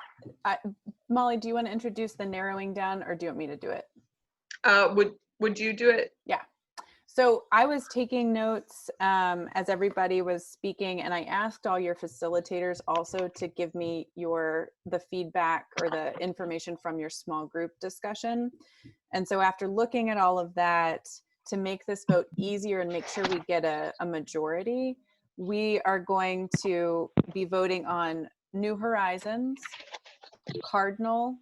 Speaker 4: Molly, do you want to introduce the narrowing down, or do you want me to do it?
Speaker 5: Would you do it?
Speaker 4: Yeah. So I was taking notes as everybody was speaking, and I asked all your facilitators also to give me the feedback or the information from your small group discussion. And so after looking at all of that, to make this vote easier and make sure we get a majority, we are going to be voting on New Horizons, Cardinal,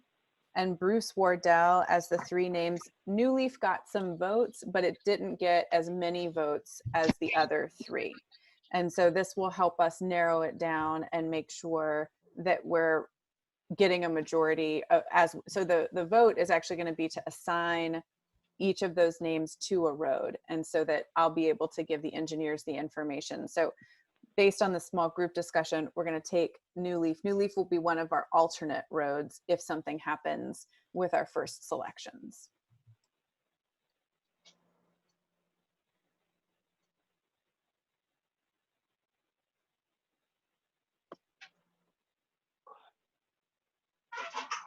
Speaker 4: and Bruce Wardell as the 3 names. New Leaf got some votes, but it didn't get as many votes as the other 3. And so this will help us narrow it down and make sure that we're getting a majority. So the vote is actually going to be to assign each of those names to a road, and so that I'll be able to give the engineers the information. So based on the small group discussion, we're going to take New Leaf. New Leaf will be one of our alternate roads if something happens with our first selections.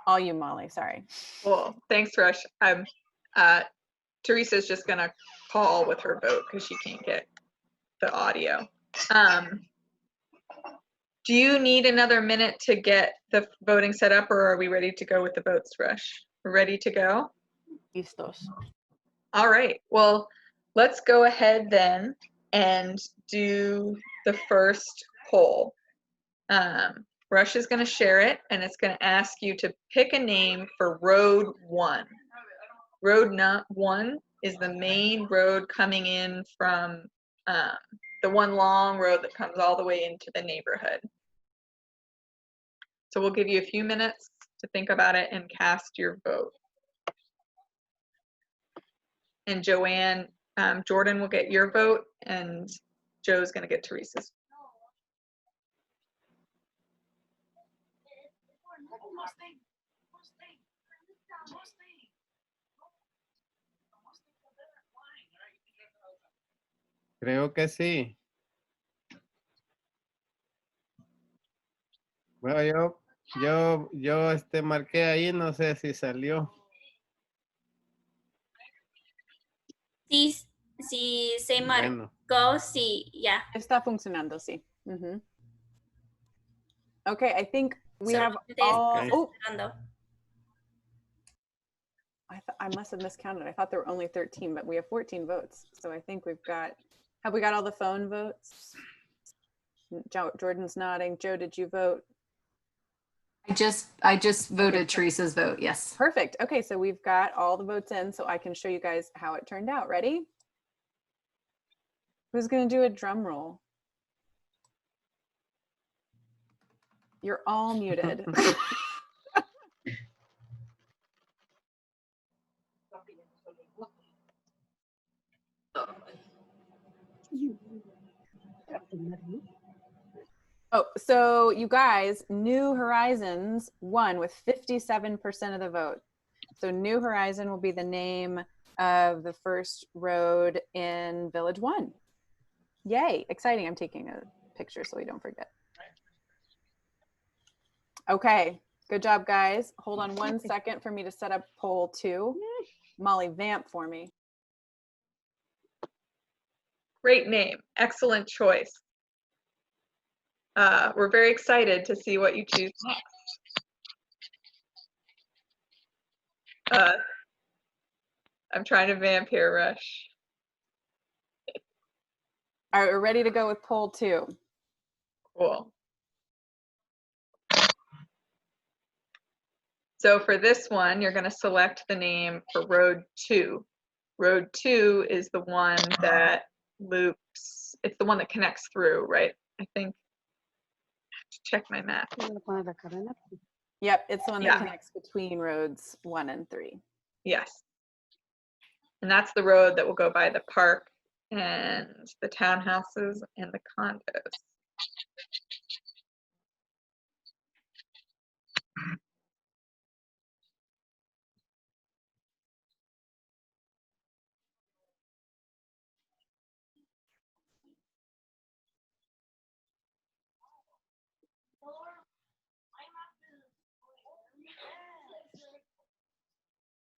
Speaker 4: All you, Molly, sorry.
Speaker 5: Well, thanks, Rush. Teresa's just going to call with her vote because she can't get the audio. Do you need another minute to get the voting set up, or are we ready to go with the votes, Rush? We're ready to go?
Speaker 4: Listos.
Speaker 5: All right. Well, let's go ahead then and do the first poll. Rush is going to share it, and it's going to ask you to pick a name for Road 1. Road 1 is the main road coming in from the one long road that comes all the way into the neighborhood. So we'll give you a few minutes to think about it and cast your vote. And Joanne, Jordan will get your vote, and Joe's going to get Teresa's.
Speaker 12: Creo que sí. Bueno, yo marqué ahí, no sé si salió.
Speaker 7: Sí, sí se
Speaker 12: Bueno.
Speaker 7: marcó, sí, ya.
Speaker 4: Está funcionando, sí. Mhm. Okay, I think we have
Speaker 7: Solamente
Speaker 4: all.
Speaker 12: Okay.
Speaker 4: Oh,
Speaker 7: esperando.
Speaker 4: I must have miscounted. I thought there were only 13, but we have 14 votes. So I think we've got. Have we got all the phone votes? Jordan's nodding. Joe, did you vote?
Speaker 3: I just voted Teresa's vote. Yes.
Speaker 4: Perfect. Okay, so we've got all the votes in, so I can show you guys how it turned out. Ready? Who's going to do a drum roll? You're all muted. Oh, so you guys, New Horizons won with 57% of the vote. So New Horizon will be the name of the first road in Village 1. Yay, exciting. I'm taking a picture so we don't forget. Okay, good job, guys. Hold on 1 second for me to set up poll 2. Molly, vamp for me.
Speaker 5: Great name. Excellent choice. We're very excited to see what you choose next. I'm trying to vamp here, Rush.
Speaker 4: All right, we're ready to go with poll 2.
Speaker 5: Cool. So for this one, you're going to select the name for Road 2. Road 2 is the one that loops, it's the one that connects through, right? I think. I have to check my map.
Speaker 4: Yep, it's the one that
Speaker 5: Yeah.
Speaker 4: connects between roads 1 and 3.
Speaker 5: Yes. And that's the road that will go by the park and the townhouses and the condos.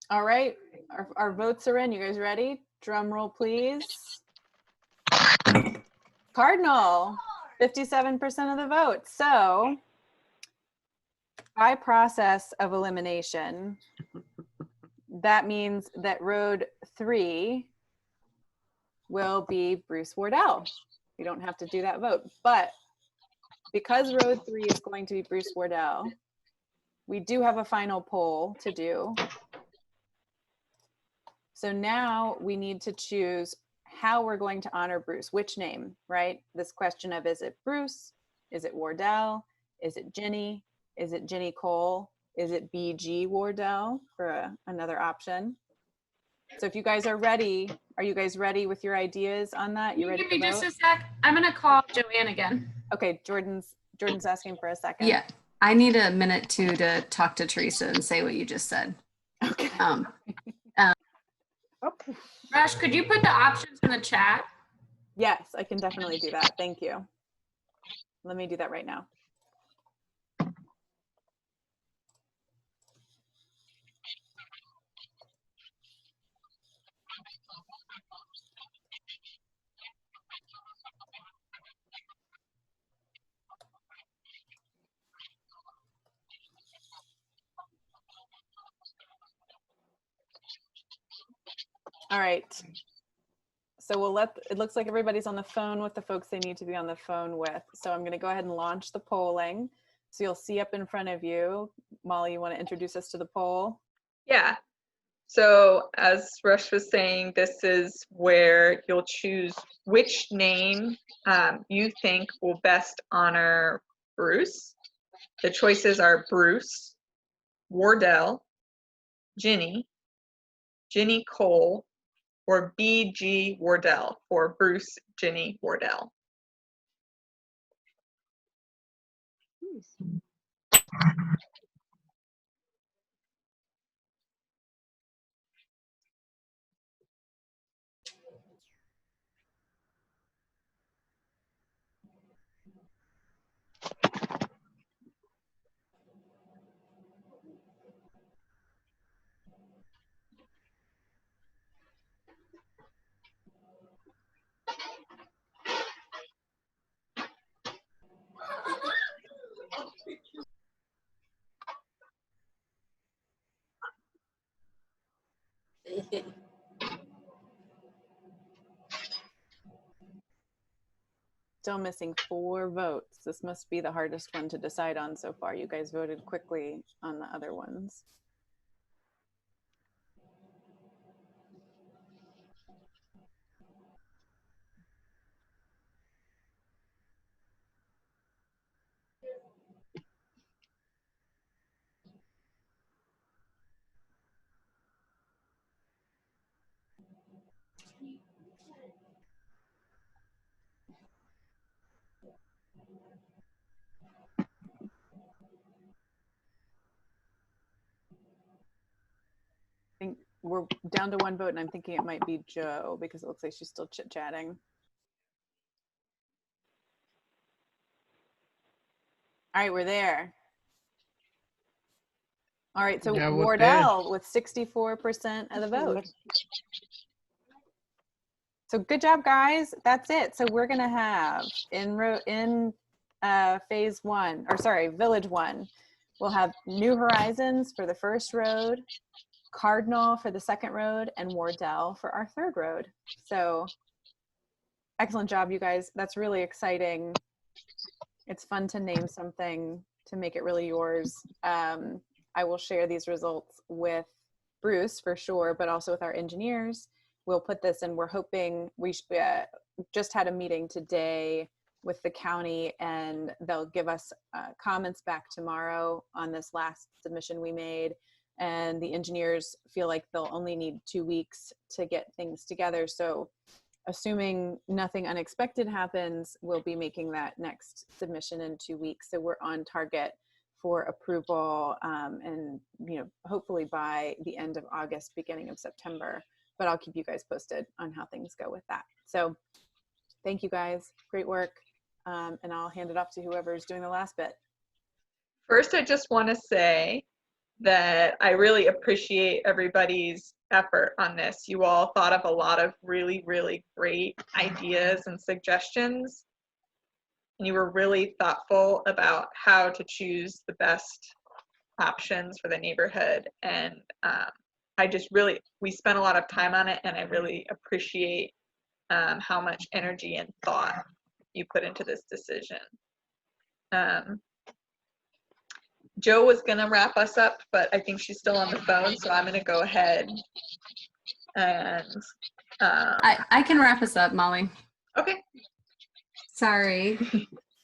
Speaker 4: All right, our votes are in. You guys ready? Drum roll, please. Cardinal, 57% of the vote. So by process of elimination, that means that road 3 will be Bruce Wardell. You don't have to do that vote. But because road 3 is going to be Bruce Wardell, we do have a final poll to do. So now we need to choose how we're going to honor Bruce, which name, right? This question of, is it Bruce? Is it Wardell? Is it Ginny? Is it Ginny Cole? Is it BG Wardell for another option? So if you guys are ready, are you guys ready with your ideas on that? You ready
Speaker 1: Give me
Speaker 4: to
Speaker 1: just
Speaker 4: vote?
Speaker 1: a sec. I'm gonna call Joanne again.
Speaker 4: Okay, Jordan's asking for a second.
Speaker 3: Yeah. I need a minute to talk to Teresa and say what you just said.
Speaker 4: Okay.
Speaker 1: Rush, could you put the options in the chat?
Speaker 4: Yes, I can definitely do that. Thank you. Let me do that right now. All right. So we'll it looks like everybody's on the phone with the folks they need to be on the phone with. So I'm going to go ahead and launch the polling. So you'll see up in front of you. Molly, you want to introduce us to the poll?
Speaker 5: Yeah. So as Rush was saying, this is where you'll choose which name you think will best honor Bruce. The choices are Bruce, Wardell, Ginny, Ginny Cole, or BG Wardell for Bruce Ginny Wardell.
Speaker 4: still missing 4 votes. This must be the hardest one to decide on so far. You guys voted quickly on the other ones. I think we're down to 1 vote, and I'm thinking it might be Joe because it looks like she's still chit-chatting. All right, we're there. All right, so
Speaker 12: Yeah, we're
Speaker 4: Wardell with 64% of the vote. So good job, guys. That's it. So we're gonna have in phase 1, or sorry, village 1, we'll have New Horizons for the first road, Cardinal for the second road, and Wardell for our third road. So excellent job, you guys. That's really exciting. It's fun to name something to make it really yours. I will share these results with Bruce for sure, but also with our engineers. We'll put this in. We're hoping we just had a meeting today with the county, and they'll give us comments back tomorrow on this last submission we made. And the engineers feel like they'll only need 2 weeks to get things together. So assuming nothing unexpected happens, we'll be making that next submission in 2 weeks. So we're on target for approval, and hopefully by the end of August, beginning of September. But I'll keep you guys posted on how things go with that. So thank you guys, great work. And I'll hand it off to whoever's doing the last bit.
Speaker 5: First, I just want to say that I really appreciate everybody's effort on this. You all thought of a lot of really, really great ideas and suggestions. And you were really thoughtful about how to choose the best options for the neighborhood. And we spent a lot of time on it, and I really appreciate how much energy and thought you put into this decision. Joe was gonna wrap us up, but I think she's still on the phone, so I'm gonna go ahead and
Speaker 3: I can wrap us up, Molly.
Speaker 5: Okay.
Speaker 3: Sorry.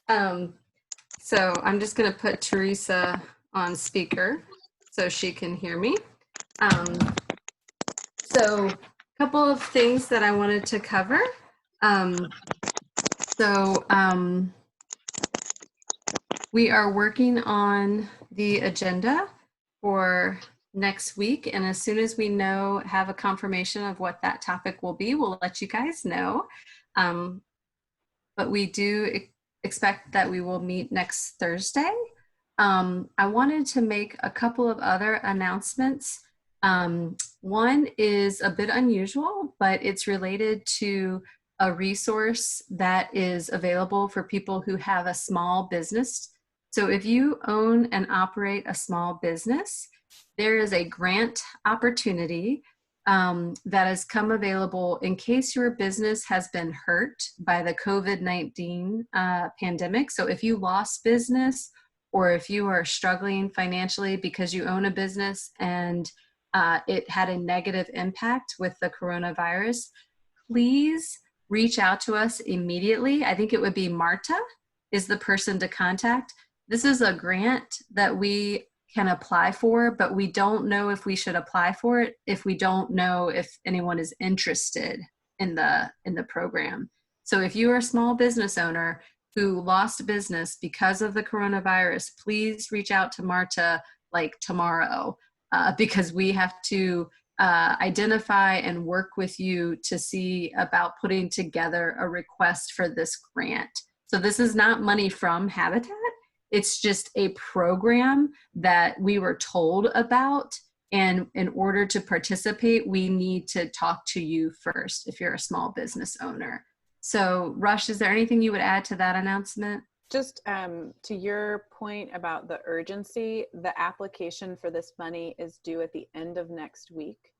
Speaker 3: So I'm just gonna put Teresa on speaker so she can hear me. So a couple of things that I wanted to cover. We are working on the agenda for next week, and as soon as we have a confirmation of what that topic will be, we'll let you guys know. But we do expect that we will meet next Thursday. I wanted to make a couple of other announcements. One is a bit unusual, but it's related to a resource that is available for people who have a small business. So if you own and operate a small business, there is a grant opportunity that has come available in case your business has been hurt by the COVID-19 pandemic. So if you lost business, or if you are struggling financially because you own a business and it had a negative impact with the coronavirus, please reach out to us immediately. I think it would be Marta is the person to contact. This is a grant that we can apply for, but we don't know if we should apply for it if we don't know if anyone is interested in the program. So if you are a small business owner who lost business because of the coronavirus, please reach out to Marta like tomorrow, because we have to identify and work with you to see about putting together a request for this grant. So this is not money from Habitat. It's just a program that we were told about. And in order to participate, we need to talk to you first if you're a small business owner. So Rush, is there anything you would add to that announcement?
Speaker 4: Just to your point about the urgency, the application for this money is due at the end of next week.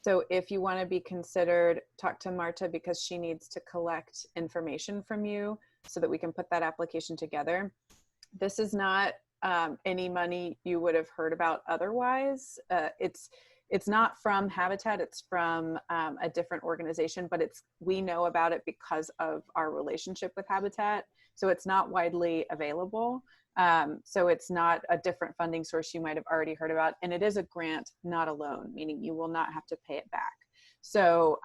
Speaker 4: So if you want to be considered, talk to Marta because she needs to collect information from you so that we can put that application together. This is not any money you would have heard about otherwise. It's not from Habitat, it's from a different organization, but we know about it because of our relationship with Habitat. So it's not widely available. So it's not a different funding source you might have already heard about. And it is a grant, not a loan, meaning you will not have to pay it back. So,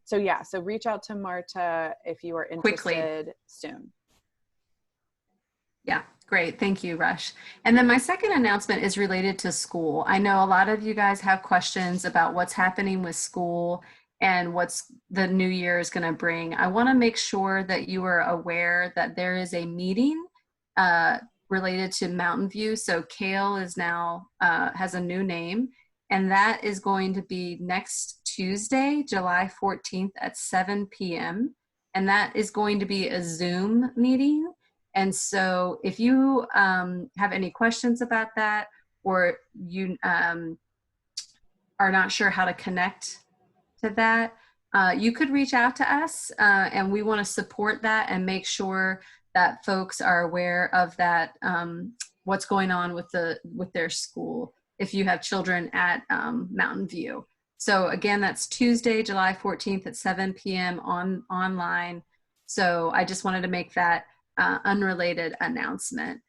Speaker 4: so reach out to Marta if you are interested soon.
Speaker 3: Yeah, great. Thank you, Rush. And then my second announcement is related to school. I know a lot of you guys have questions about what's happening with school and what's the new year is going to bring. I want to make sure that you are aware that there is a meeting related to Mountain View. So Kale is now, has a new name, and that is going to be next Tuesday, July 14th at 7 p.m. And that is going to be a Zoom meeting. And so if you have any questions about that, or you are not sure how to connect to that, you could reach out to us, and we want to support that and make sure that folks are aware of that, what's going on with their school if you have children at Mountain View. So again, that's Tuesday, July 14th at 7 p.m. online. So I just wanted to make that unrelated announcement.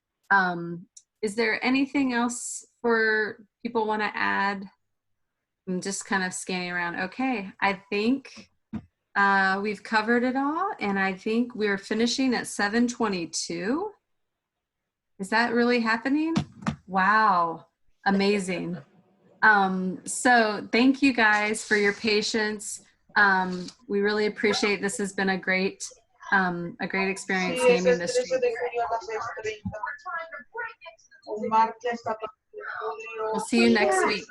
Speaker 3: Is there anything else for people want to add? I'm just kind of scanning around. Okay, I think we've covered it all, and I think we're finishing at 7:22. Is that really happening? Wow, amazing. So thank you guys for your patience. We really appreciate this. Has been a great experience naming the street. We'll see you next week.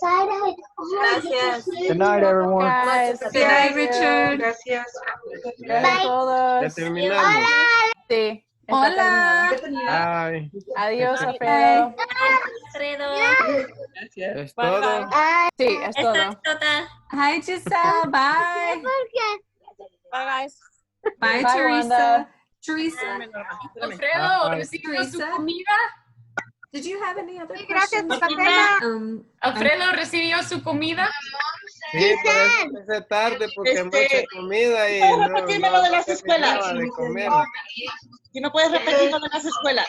Speaker 6: Gracias.
Speaker 12: Good night, everyone.
Speaker 4: Guys,
Speaker 3: Good night, Richard.
Speaker 5: Gracias.
Speaker 4: gracias a todos.
Speaker 12: Ya terminamos.
Speaker 4: Sí, está
Speaker 3: Hola.
Speaker 4: terminada.
Speaker 12: Bye.
Speaker 4: Adiós, Alfredo.
Speaker 7: Alfredo.
Speaker 5: Gracias.
Speaker 12: Es
Speaker 4: Bye,
Speaker 12: todo.
Speaker 4: bye. Sí, es
Speaker 7: Esto
Speaker 4: todo.
Speaker 7: es total.
Speaker 3: Hi, Giselle. Bye.
Speaker 6: Bye, guys.
Speaker 3: Bye,
Speaker 4: Bye,
Speaker 3: Teresa.
Speaker 4: Wanda.
Speaker 3: Teresa,
Speaker 1: Alfredo,
Speaker 12: Bye.
Speaker 1: ¿recibió su
Speaker 3: Teresa?
Speaker 1: comida?
Speaker 3: did you have any other
Speaker 9: gracias,
Speaker 3: questions?
Speaker 9: Martita.
Speaker 1: Alfredo, ¿recibió su comida?
Speaker 12: Sí, por eso empecé tarde porque mucha comida y
Speaker 8: ¿puedes repetirme lo de las escuelas?
Speaker 12: terminaba de comer.
Speaker 8: Si no puedes repetir lo de las escuelas.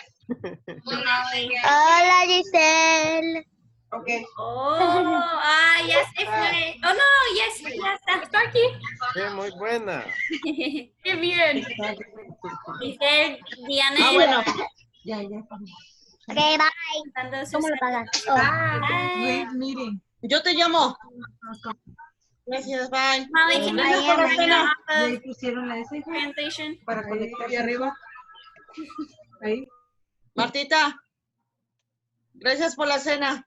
Speaker 9: Hola, Giselle.
Speaker 8: Okay.
Speaker 7: Oh, ya se fue. Oh, no, ya está.
Speaker 1: Está aquí.
Speaker 12: Sí, muy buena.
Speaker 1: Qué bien.
Speaker 7: Dice Diana.
Speaker 8: Ah, bueno.
Speaker 9: Ok, bye. ¿Cómo lo pagas?
Speaker 7: Bye.
Speaker 8: Yo te llamo. Gracias, bye.
Speaker 7: Molly, can you
Speaker 9: Bye,
Speaker 7: help us
Speaker 9: bye.
Speaker 7: off of translation?
Speaker 8: Para conectar ahí arriba. Ahí. Martita, gracias por la cena.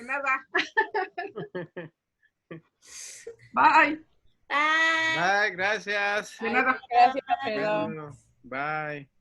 Speaker 5: Nada. Bye.
Speaker 7: Bye.
Speaker 12: Bye, gracias.
Speaker 5: De nada.
Speaker 4: Gracias, Alfredo.
Speaker 12: Bueno, bye.